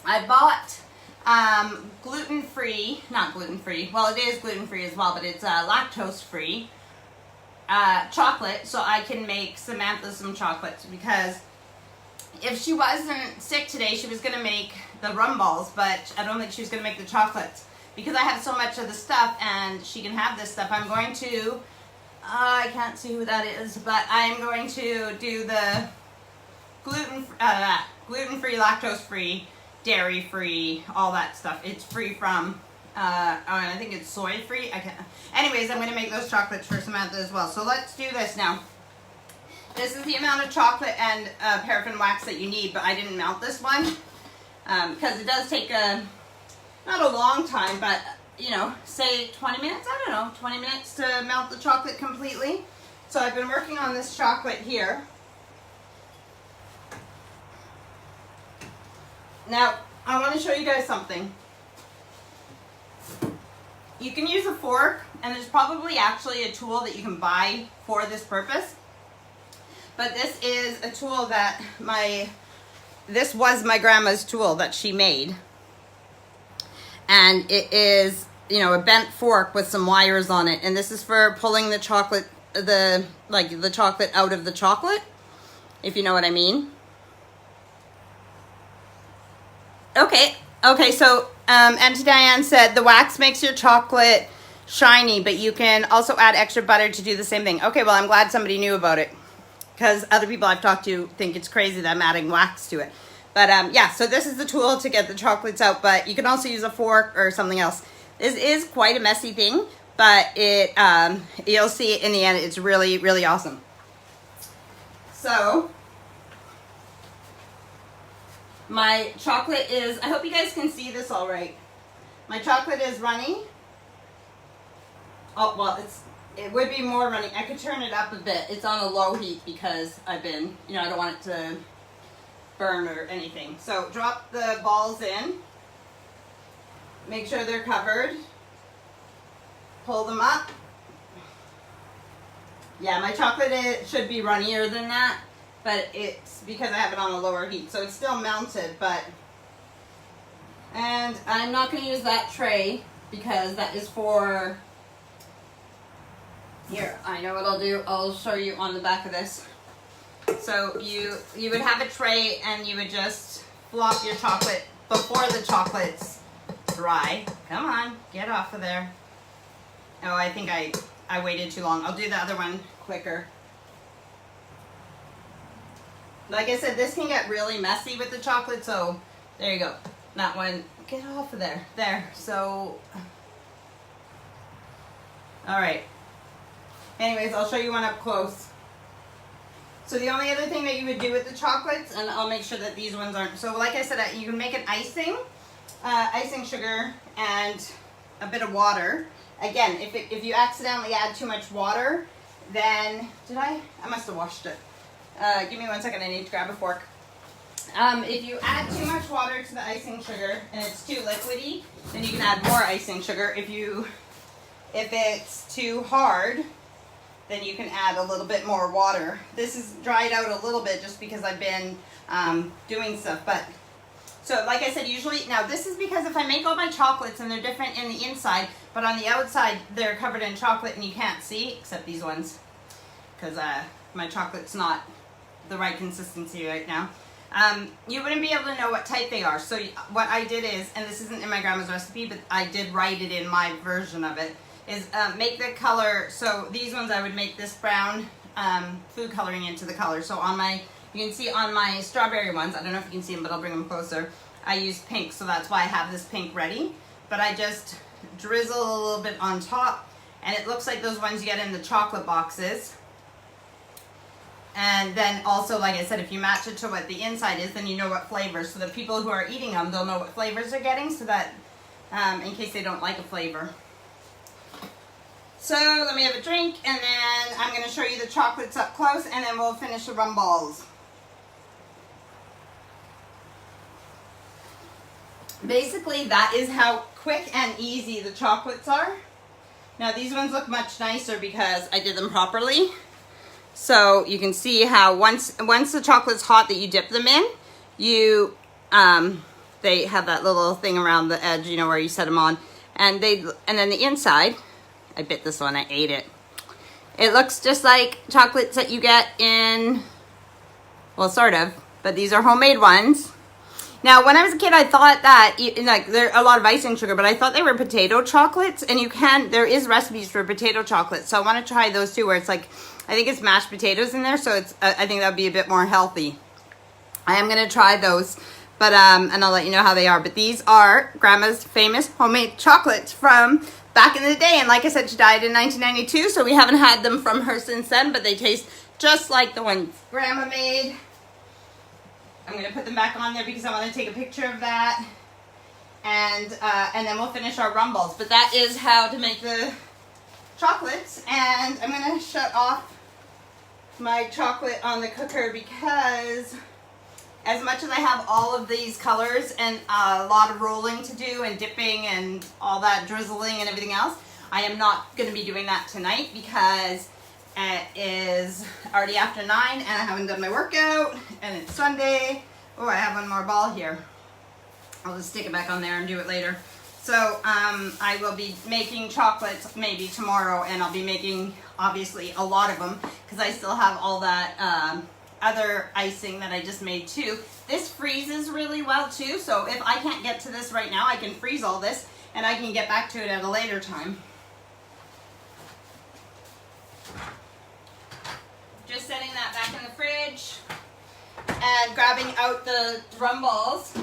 I bought gluten-free, not gluten-free, well it is gluten-free as well, but it's lactose-free chocolate, so I can make Samantha some chocolates, because if she wasn't sick today, she was going to make the rum balls, but I don't think she was going to make the chocolates. Because I have so much of the stuff and she can have this stuff, I'm going to, I can't see who that is, but I'm going to do the gluten-free, lactose-free, dairy-free, all that stuff. It's free from, I think it's soy-free. Anyways, I'm going to make those chocolates for Samantha as well. So let's do this now. This is the amount of chocolate and paraffin wax that you need, but I didn't melt this one because it does take not a long time, but, you know, say 20 minutes, I don't know, 20 minutes to melt the chocolate completely. So I've been working on this chocolate here. Now, I want to show you guys something. You can use a fork, and there's probably actually a tool that you can buy for this purpose. But this is a tool that this was my grandma's tool that she made. And it is, you know, a bent fork with some wires on it. And this is for pulling the chocolate, the chocolate out of the chocolate, if you know what I mean. Okay, so Auntie Diane said the wax makes your chocolate shiny, but you can also add extra butter to do the same thing. Okay, well, I'm glad somebody knew about it, because other people I've talked to think it's crazy that I'm adding wax to it. But yeah, so this is the tool to get the chocolates out, but you can also use a fork or something else. This is quite a messy thing, but it you'll see in the end, it's really, really awesome. So my chocolate is, I hope you guys can see this all right. My chocolate is running. Oh, well, it would be more running. I could turn it up a bit. It's on a low heat because I've been, you know, I don't want it to burn or anything. So drop the balls in. Make sure they're covered. Pull them up. Yeah, my chocolate should be runnier than that, but it's because I have it on a lower heat. So it's still melted, but, and I'm not going to use that tray because that is for, here, I know what I'll do. I'll show you on the back of this. So you would have a tray and you would just flop your chocolate before the chocolate's dry. Come on, get off of there. Oh, I think I waited too long. I'll do the other one quicker. Like I said, this can get really messy with the chocolate, so there you go. That one, get off of there. There, so, all right. Anyways, I'll show you one up close. So the only other thing that you would do with the chocolates, and I'll make sure that these ones aren't, so like I said, you can make an icing sugar and a bit of water. Again, if you accidentally add too much water, then, I must have washed it. Give me 1 second, I need to grab a fork. If you add too much water to the icing sugar and it's too liquidy, then you can add more icing sugar. If it's too hard, then you can add a little bit more water. This is dried out a little bit just because I've been doing stuff. But so like I said, usually, now this is because if I make all my chocolates and they're different in the inside, but on the outside they're covered in chocolate and you can't see, except these ones, because my chocolate's not the right consistency right now. You wouldn't be able to know what type they are. So what I did is, and this isn't in my grandma's recipe, but I did write it in my version of it, is make the color, so these ones I would make this brown food coloring into the color. So on my, you can see on my strawberry ones, I don't know if you can see them, but I'll bring them closer, I use pink, so that's why I have this pink ready. But I just drizzle a little bit on top, And it looks like those ones you get in the chocolate boxes. And then also, like I said, if you match it to what the inside is, then you know what flavors. So the people who are eating them, they'll know what flavors they're getting, so that in case they don't like a flavor. So let me have a drink, and then I'm going to show you the chocolates up close, and then we'll finish the rum balls. Basically, that is how quick and easy the chocolates are. Now these ones look much nicer because I did them properly. So you can see how once the chocolate's hot that you dip them in, you they have that little thing around the edge, you know, where you set them on, and then the inside, I bit this one, I ate it. It looks just like chocolates that you get in, well, sort of, but these are homemade ones. Now, when I was a kid, I thought that, like, there are a lot of icing sugar, but I thought they were potato chocolates, and there is recipes for potato chocolate, so I want to try those too, where it's like, I think it's mashed potatoes in there, so it's, I think that would be a bit more healthy. I am going to try those, but, and I'll let you know how they are, but these are Grandma's famous homemade chocolates from back in the day, and like I said, she died in 1992, so we haven't had them from her since then, but they taste just like the ones Grandma made. I'm going to put them back on there because I want to take a picture of that. And then we'll finish our rum balls. But that is how to make the chocolates. And I'm going to shut off my chocolate on the cooker because as much as I have all of these colors and a lot of rolling to do and dipping and all that drizzling and everything else, I am not going to be doing that tonight because it is already after 9 and I haven't done my workout and it's Sunday. Oh, I have one more ball here. I'll just stick it back on there and do it later. So I will be making chocolates maybe tomorrow, and I'll be making obviously a lot of them because I still have all that other icing that I just made too. This freezes really well too, so if I can't get to this right now, I can freeze all this and I can get back to it at a later time. Just setting that back in the fridge and grabbing out the rum balls.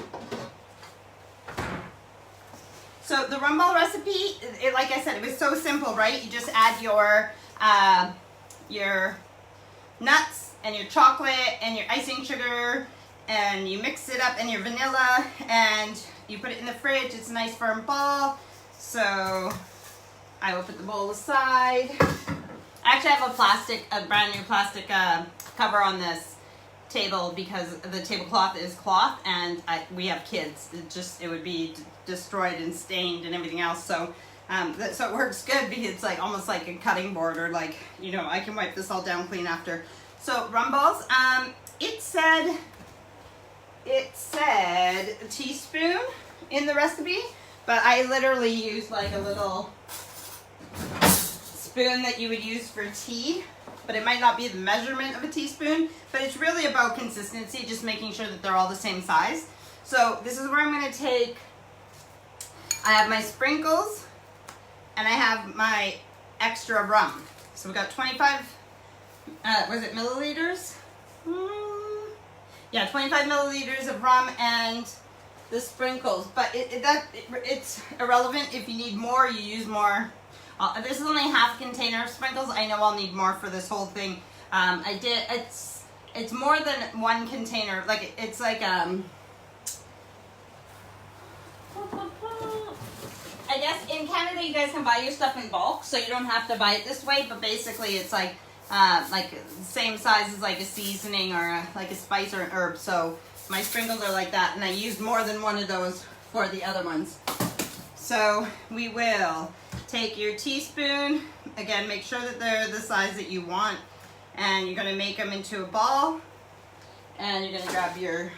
So the rum ball recipe, like I said, it was so simple, right? You just add your nuts and your chocolate and your icing sugar, and you mix it up, and your vanilla, and you put it in the fridge. It's a nice firm ball. So I will put the bowl aside. Actually, I have a brand new plastic cover on this table because the tablecloth is cloth, and we have kids. It would be destroyed and stained and everything else. So, so it works good because it's like almost like a cutting board, or like, you know, I can wipe this all down clean after. So rum balls. It said a teaspoon in the recipe, but I literally used like a little spoon that you would use for tea, but it might not be the measurement of a teaspoon, but it's really about consistency, just making sure that they're all the same size. So this is where I'm going to take, I have my sprinkles and I have my extra rum. So we've got 25, was it milliliters? Yeah, 25 milliliters of rum and the sprinkles, but it's irrelevant. If you need more, you use more. This is only half a container of sprinkles. I know I'll need more for this whole thing. It's more than one container. Like it's like I guess in Canada you guys can buy your stuff in bulk, so you don't have to buy it this way. But basically, it's like same size as like a seasoning or like a spice or an herb. So my sprinkles are like that, and I used more than one of those for the other ones. So we will take your teaspoon, again, make sure that they're the size that you want, and you're going to make them into a ball, and you're going to grab your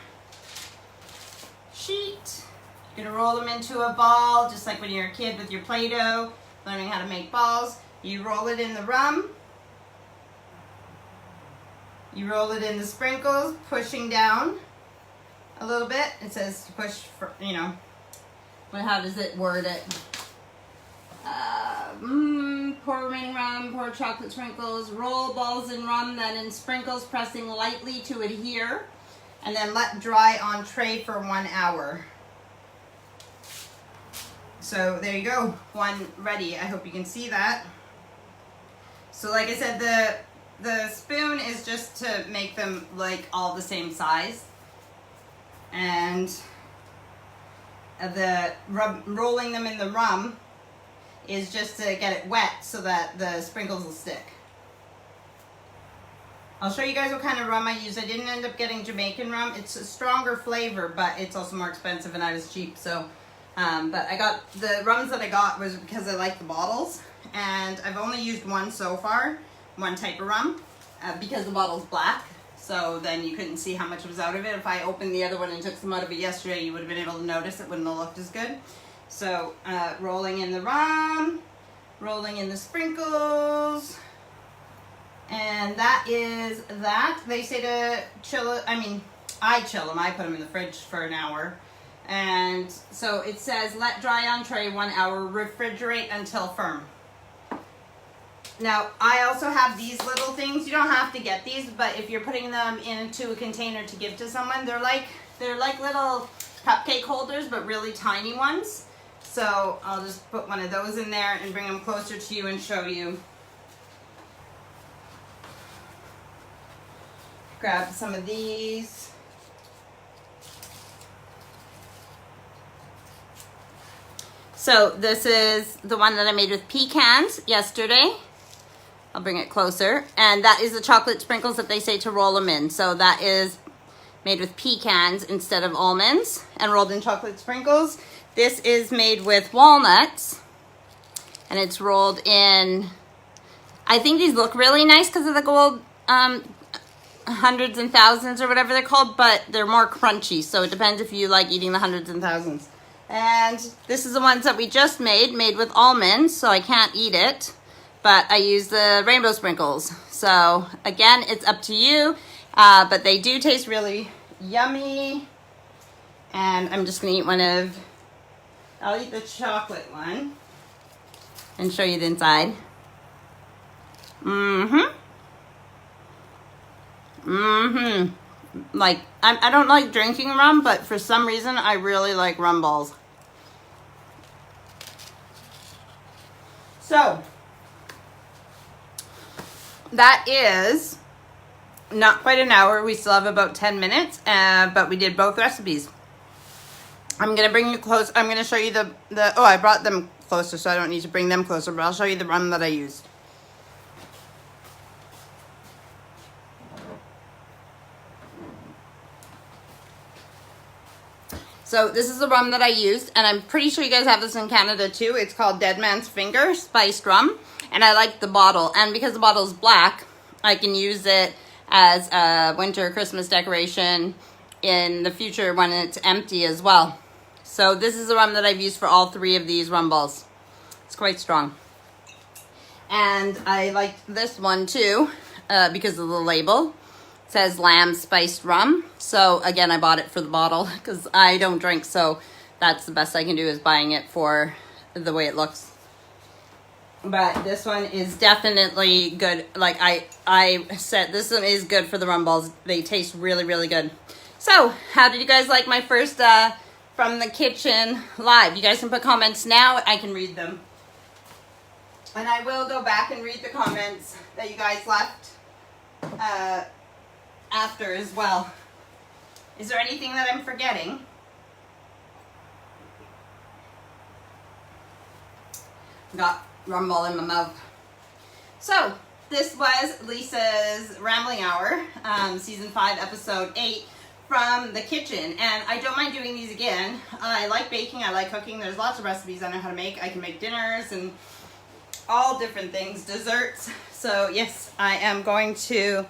sheet, you're going to roll them into a ball, just like when you're a kid with your Play-Doh, learning how to make balls. You roll it in the rum, you roll it in the sprinkles, pushing down a little bit. It says to push, for, you know, but how does it word it? Pour remaining rum, pour chocolate sprinkles, roll balls in rum, then in sprinkles, pressing lightly to adhere, and then let dry on tray for 1 hour. So there you go, one ready. I hope you can see that. So like I said, the spoon is just to make them like all the same size. And the rolling them in the rum is just to get it wet so that the sprinkles will stick. I'll show you guys what kind of rum I use. I didn't end up getting Jamaican rum. It's a stronger flavor, but it's also more expensive and I was cheap. So, but I got, the rums that I got was because I like the bottles. And I've only used one so far, one type of rum, because the bottle's black. So then you couldn't see how much was out of it. If I opened the other one and took some out of it yesterday, you would have been able to notice. It wouldn't have looked as good. So rolling in the rum, rolling in the sprinkles. And that is that. They say to chill it. I mean, I chill them. I put them in the fridge for an hour. And so it says, let dry on tray 1 hour, refrigerate until firm. Now, I also have these little things. You don't have to get these, but if you're putting them into a container to give to someone, they're like little cupcake holders, but really tiny ones. So I'll just put one of those in there and bring them closer to you and show you. Grab some of these. So this is the one that I made with pecans yesterday. I'll bring it closer. And that is the chocolate sprinkles that they say to roll them in. So that is made with pecans instead of almonds and rolled in chocolate sprinkles. This is made with walnuts and it's rolled in, I think these look really nice because of the gold hundreds and thousands or whatever they're called, but they're more crunchy. So it depends if you like eating the hundreds and thousands. And this is the ones that we just made with almonds, so I can't eat it, but I use the rainbow sprinkles. So again, it's up to you, but they do taste really yummy. And I'm just gonna eat one of, I'll eat the chocolate one and show you the inside. Like, I don't like drinking rum, but for some reason I really like rum balls. So that is not quite an hour. We still have about 10 minutes, but we did both recipes. I'm gonna bring you close. I'm gonna show you the oh, I brought them closer, so I don't need to bring them closer, but I'll show you the rum that I used. So this is the rum that I used, and I'm pretty sure you guys have this in Canada too. It's called Dead Man's Finger Spiced Rum, and I like the bottle. And because the bottle is black, I can use it as a winter Christmas decoration in the future when it's empty as well. So this is the rum that I've used for all 3 of these rum balls. It's quite strong. And I like this one too because of the label. It says lamb spiced rum. So again, I bought it for the bottle because I don't drink, so that's the best I can do is buying it for the way it looks. But this one is definitely good. Like I said, this one is good for the rum balls. They taste really, really good. So how did you guys like my first from the kitchen live? You guys can put comments now. I can read them. And I will go back and read the comments that you guys left after as well. Is there anything that I'm forgetting? Got rum ball in my mouth. So this was Lisa's Rambling Hour, season 5, episode 8 from the kitchen. And I don't mind doing these again. I like baking, I like cooking. There's lots of recipes I know how to make. I can make dinners and all different things, desserts. So yes, I am going to.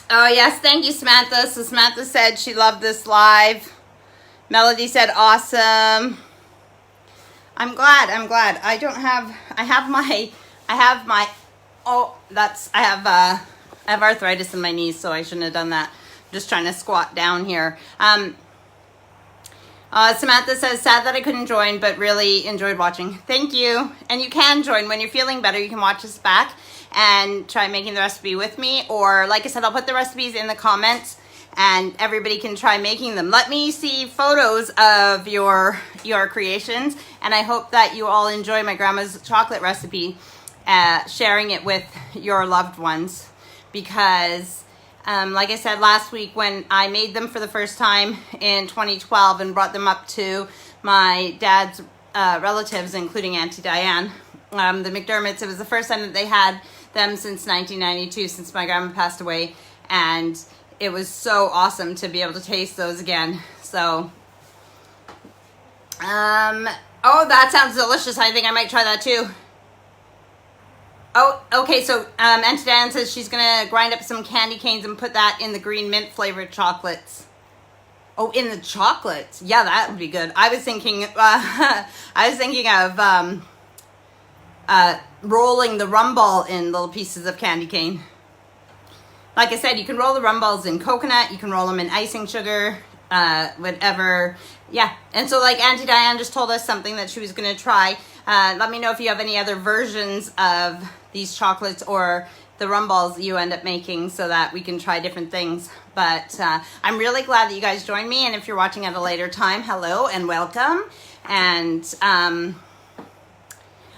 Oh yes, thank you, Samantha. So Samantha said she loved this live. Melody said awesome. I'm glad. I have arthritis in my knees, so I shouldn't have done that. I'm just trying to squat down here. Samantha says, sad that I couldn't join, but really enjoyed watching. Thank you. And you can join when you're feeling better. You can watch us back and try making the recipe with me. Or like I said, I'll put the recipes in the comments and everybody can try making them. Let me see photos of your creations. And I hope that you all enjoy my grandma's chocolate recipe. sharing it with your loved ones, because like I said last week, when I made them for the first time in 2012 and brought them up to my dad's relatives, including Auntie Diane, the McDermotts, it was the first time that they had them since 1992, since my grandma passed away, and it was so awesome to be able to taste those again. So, oh, that sounds delicious. I think I might try that too. Oh, okay, so Auntie Diane says she's gonna grind up some candy canes and put that in the green mint flavored chocolates. Oh, in the chocolates. Yeah, that would be good. I was thinking of rolling the rum ball in little pieces of candy cane. Like I said, you can roll the rum balls in coconut, you can roll them in icing sugar, whatever. Yeah, and so like Auntie Diane just told us something that she was gonna try. Let me know if you have any other versions of these chocolates or the rum balls you end up making, so that we can try different things. But I'm really glad that you guys joined me, and if you're watching at a later time, hello and welcome. And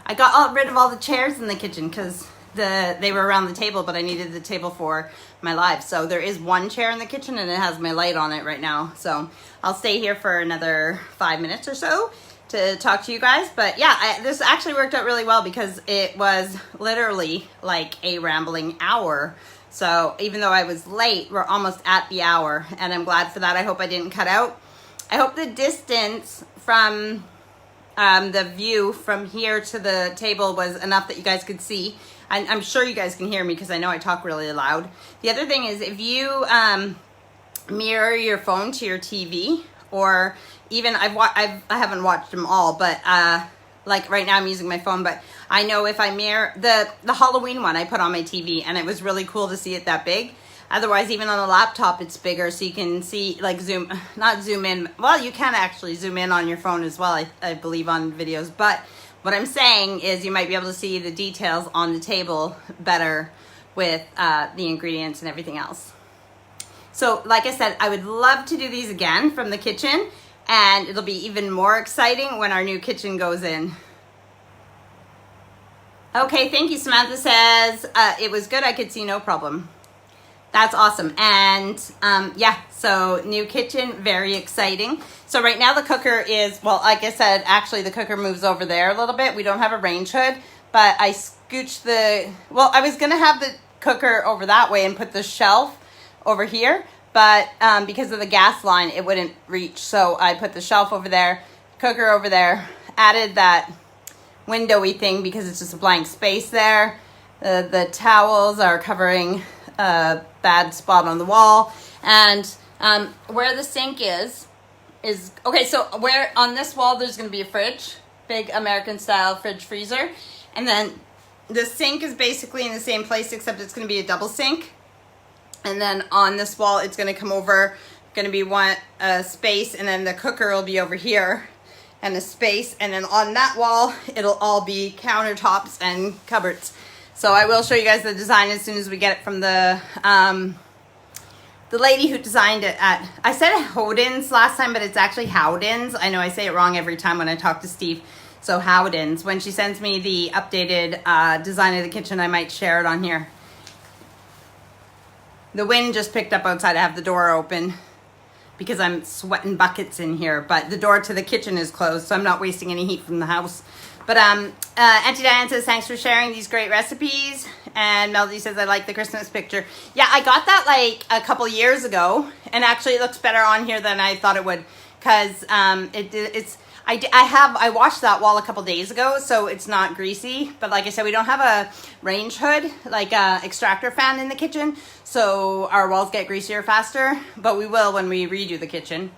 I got rid of all the chairs in the kitchen because they were around the table, but I needed the table for my live. So there is one chair in the kitchen, and it has my light on it right now. So I'll stay here for another 5 minutes or so to talk to you guys. But yeah, this actually worked out really well, because it was literally like a rambling hour. So even though I was late, we're almost at the hour, and I'm glad for that. I hope I didn't cut out. I hope the distance from the view from here to the table was enough that you guys could see. I'm sure you guys can hear me, because I know I talk really loud. The other thing is, if you mirror your phone to your TV, or even I haven't watched them all, but like right now I'm using my phone, but I know if I mirror the Halloween one I put on my TV, and it was really cool to see it that big. Otherwise, even on a laptop, it's bigger, so you can see, like, not zoom in. Well, you can actually zoom in on your phone as well, I believe, on videos. But what I'm saying is you might be able to see the details on the table better with the ingredients and everything else. So, like I said, I would love to do these again from the kitchen, and it'll be even more exciting when our new kitchen goes in. Okay, thank you. Samantha says, it was good, I could see no problem. That's awesome. And yeah, so new kitchen, very exciting. So right now the cooker is, well, like I said, actually the cooker moves over there a little bit. We don't have a range hood, but I scooched well, I was going to have the cooker over that way and put the shelf over here, but because of the gas line, it wouldn't reach. So I put the shelf over there, cooker over there, added that windowy thing because it's just a blank space there. The towels are covering a bad spot on the wall, and where the sink is okay. So where on this wall there's going to be a fridge, big American style fridge freezer, and then the sink is basically in the same place, except it's going to be a double sink. And then on this wall it's going to come over, going to be one space, and then the cooker will be over here and a space, and then on that wall it'll all be countertops and cupboards. So I will show you guys the design as soon as we get it from the lady who designed it at, I said Howden's last time, but it's actually Howden's. I know I say it wrong every time when I talk to Steve. So Howden's. When she sends me the updated design of the kitchen, I might share it on here. The wind just picked up outside. I have the door open because I'm sweating buckets in here, but the door to the kitchen is closed, so I'm not wasting any heat from the house. But Auntie Diane says, thanks for sharing these great recipes. And Melody says, I like the Christmas picture. Yeah, I got that like a couple years ago, and actually it looks better on here than I thought it would, because I washed that wall a couple days ago, so it's not greasy. But like I said, we don't have a range hood, like a extractor fan in the kitchen, so our walls get greasier faster, but we will when we redo the kitchen.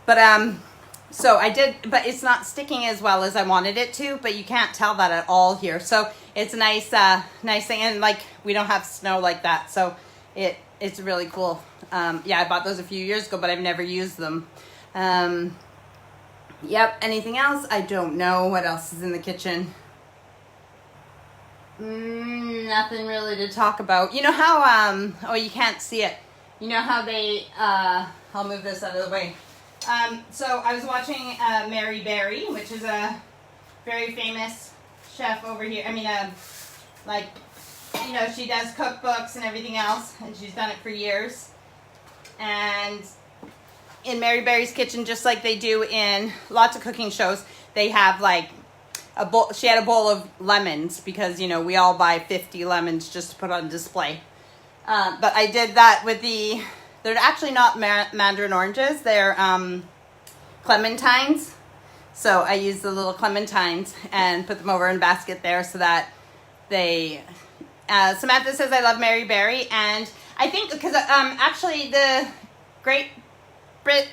But so I did, but it's not sticking as well as I wanted it to, but you can't tell that at all here. So it's a nice thing, and like we don't have snow like that, so it's really cool. Yeah, I bought those a few years ago, but I've never used them. Yep, anything else? I don't know what else is in the kitchen. Nothing really to talk about. You know how, oh, you can't see it. You know how they, I'll move this out of the way. So I was watching Mary Berry, which is a very famous chef over here. I mean, like, you know, she does cookbooks and everything else, and she's done it for years. And in Mary Berry's kitchen, just like they do in lots of cooking shows, they have like a bowl. She had a bowl of lemons because, you know, we all buy 50 lemons just to put on display. But I did that with they're actually not mandarin oranges. They're clementines. So I used the little clementines and put them over in a basket there so that they... Samantha says, I love Mary Berry. And I think because actually the Great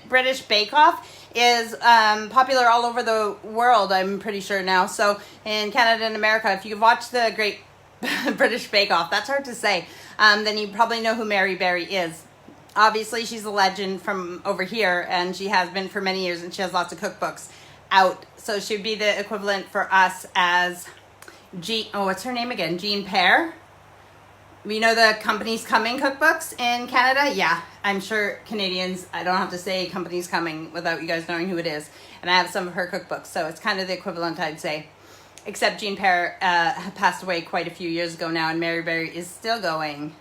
British Bake Off is popular all over the world, I'm pretty sure now. So in Canada and America, if you watch the Great British Bake Off, that's hard to say, then you probably know who Mary Berry is. Obviously, she's a legend from over here, and she has been for many years, and she has lots of cookbooks out. So she'd be the equivalent for us as what's her name again? Jean Pear. You know the Company's Coming cookbooks in Canada? Yeah, I'm sure Canadians, I don't have to say Company's Coming without you guys knowing who it is. And I have some of her cookbooks, so it's kind of the equivalent, I'd say. Except Jean Pear passed away quite a few years ago now, and Mary Berry is still going.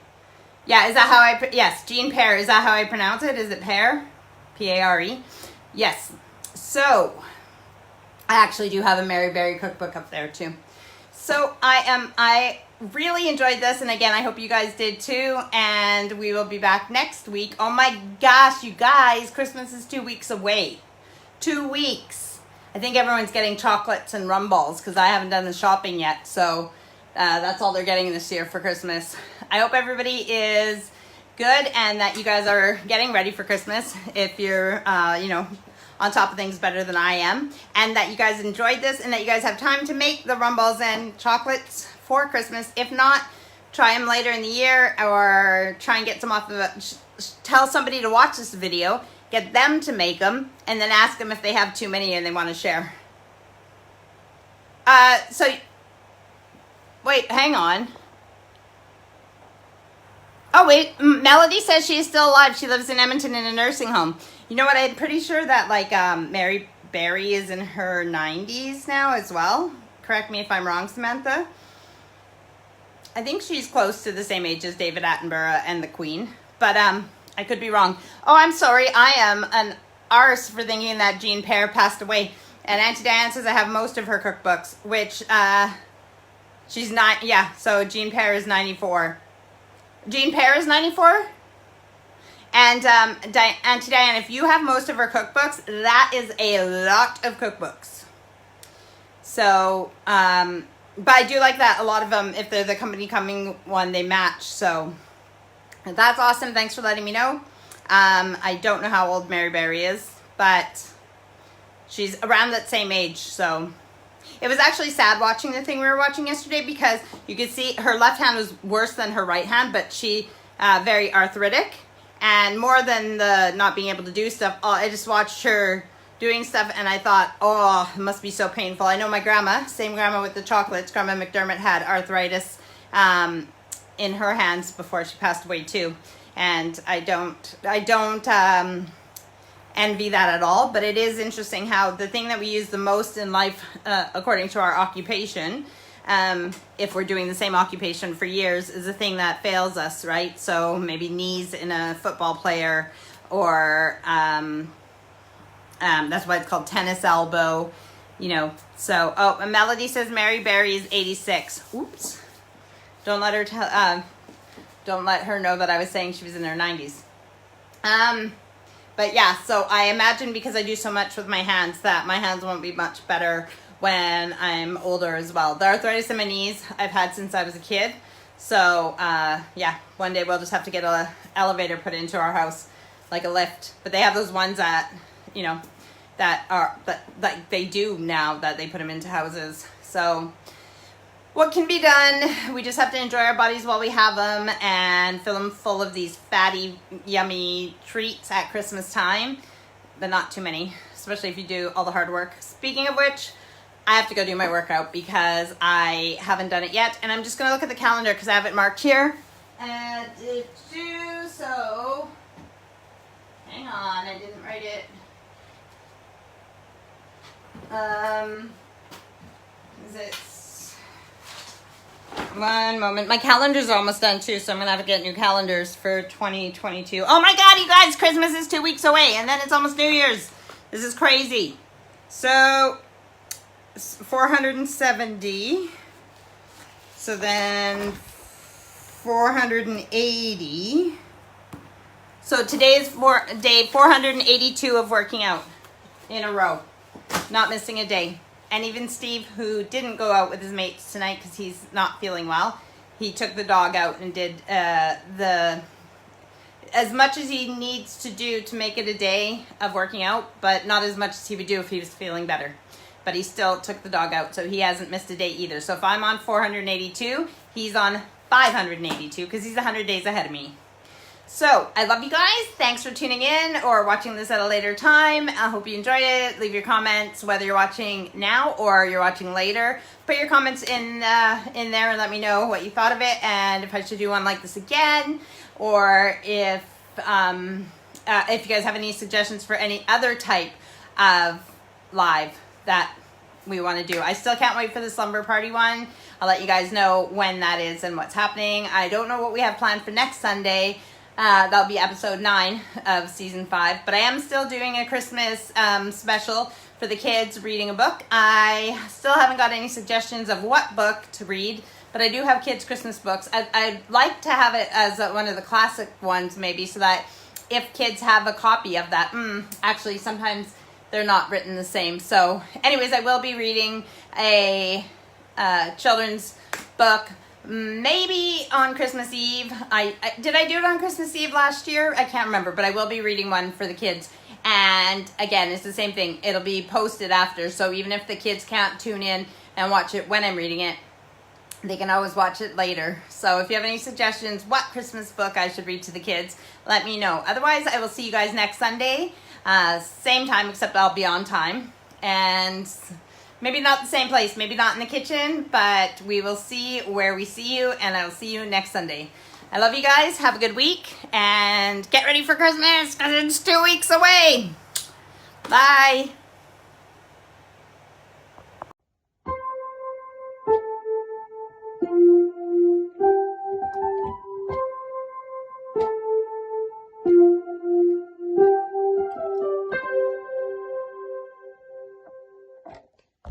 Yeah, is that how yes, Jean Pear, is that how I pronounce it? Is it Pear? P-A-R-E? Yes. So, I actually do have a Mary Berry cookbook up there too. So, I really enjoyed this, and again, I hope you guys did too, and we will be back next week. Oh my gosh, you guys, Christmas is 2 weeks away. 2 weeks. I think everyone's getting chocolates and rum balls because I haven't done the shopping yet, so that's all they're getting this year for Christmas. I hope everybody is good and that you guys are getting ready for Christmas if you're, you know, on top of things better than I am, and that you guys enjoyed this and that you guys have time to make the rum balls and chocolates for Christmas. If not, try them later in the year or try and get some off the... Tell somebody to watch this video, get them to make them, and then ask them if they have too many and they want to share. Wait, hang on. Oh, wait. Melody says she is still alive. She lives in Edmonton in a nursing home. You know what? I'm pretty sure that, like, Mary Berry is in her 90s now as well. Correct me if I'm wrong, Samantha. I think she's close to the same age as David Attenborough and the Queen. But, I could be wrong. Oh, I'm sorry. I am an arse for thinking that Jean Pear passed away. And Auntie Diane says I have most of her cookbooks, which, she's not... Yeah, so Jean Pear is 94. Jean Pear is 94? And Auntie Diane, if you have most of her cookbooks, that is a lot of cookbooks. So, but I do like that. A lot of them, if they're the Company Coming one, they match. So, that's awesome. Thanks for letting me know. I don't know how old Mary Berry is, but she's around that same age. So, it was actually sad watching the thing we were watching yesterday because you could see her left hand was worse than her right hand, but she very arthritic. And more than the not being able to do stuff, I just watched her doing stuff and I thought, oh, it must be so painful. I know my grandma, same grandma with the chocolates, Grandma McDermott, had arthritis in her hands before she passed away too. And I don't envy that at all, but it is interesting how the thing that we use the most in life, according to our occupation, if we're doing the same occupation for years, is the thing that fails us, right? So maybe knees in a football player, or that's why it's called tennis elbow, you know. So, oh, Melody says Mary Berry is 86. Oops. Don't let her don't let her know that I was saying she was in her 90s. But yeah, so I imagine because I do so much with my hands that my hands won't be much better when I'm older as well. The arthritis in my knees I've had since I was a kid. So, yeah, one day we'll just have to get an elevator put into our house, like a lift. But they have those ones that, you know, that they do now, that they put them into houses. So, what can be done? We just have to enjoy our bodies while we have them and fill them full of these fatty, yummy treats at Christmas time. But not too many, especially if you do all the hard work. Speaking of which, I have to go do my workout because I haven't done it yet. And I'm just going to look at the calendar because I have it marked here. And to do so, hang on, I didn't write it. Is it One moment. My calendar's almost done too, so I'm gonna have to get new calendars for 2022. Oh my God, you guys, Christmas is 2 weeks away, and then it's almost New Year's. This is crazy. So, 470. So then 480. So today is day 482 of working out in a row. Not missing a day. And even Steve, who didn't go out with his mates tonight because he's not feeling well, he took the dog out and did as much as he needs to do to make it a day of working out, but not as much as he would do if he was feeling better. But he still took the dog out, so he hasn't missed a day either. So if I'm on 482, he's on 582 because he's 100 days ahead of me. So, I love you guys. Thanks for tuning in or watching this at a later time. I hope you enjoyed it. Leave your comments, whether you're watching now or you're watching later. Put your comments in there and let me know what you thought of it and if I should do one like this again, or if you guys have any suggestions for any other type of live that we want to do. I still can't wait for the slumber party one. I'll let you guys know when that is and what's happening. I don't know what we have planned for next Sunday. That'll be episode 9 of season 5. But I am still doing a Christmas special for the kids, reading a book. I still haven't got any suggestions of what book to read, but I do have kids' Christmas books. I'd like to have it as one of the classic ones maybe, so that if kids have a copy of that, actually sometimes they're not written the same. So anyways, I will be reading a children's book. Maybe on Christmas Eve. Did I do it on Christmas Eve last year? I can't remember, but I will be reading one for the kids. And again, it's the same thing. It'll be posted after, so even if the kids can't tune in and watch it when I'm reading it, they can always watch it later. So if you have any suggestions what Christmas book I should read to the kids, let me know. Otherwise, I will see you guys next Sunday. Same time, except I'll be on time. And maybe not the same place, maybe not in the kitchen, but we will see where we see you, and I'll see you next Sunday. I love you guys. Have a good week, and get ready for Christmas because it's 2 weeks away. Bye.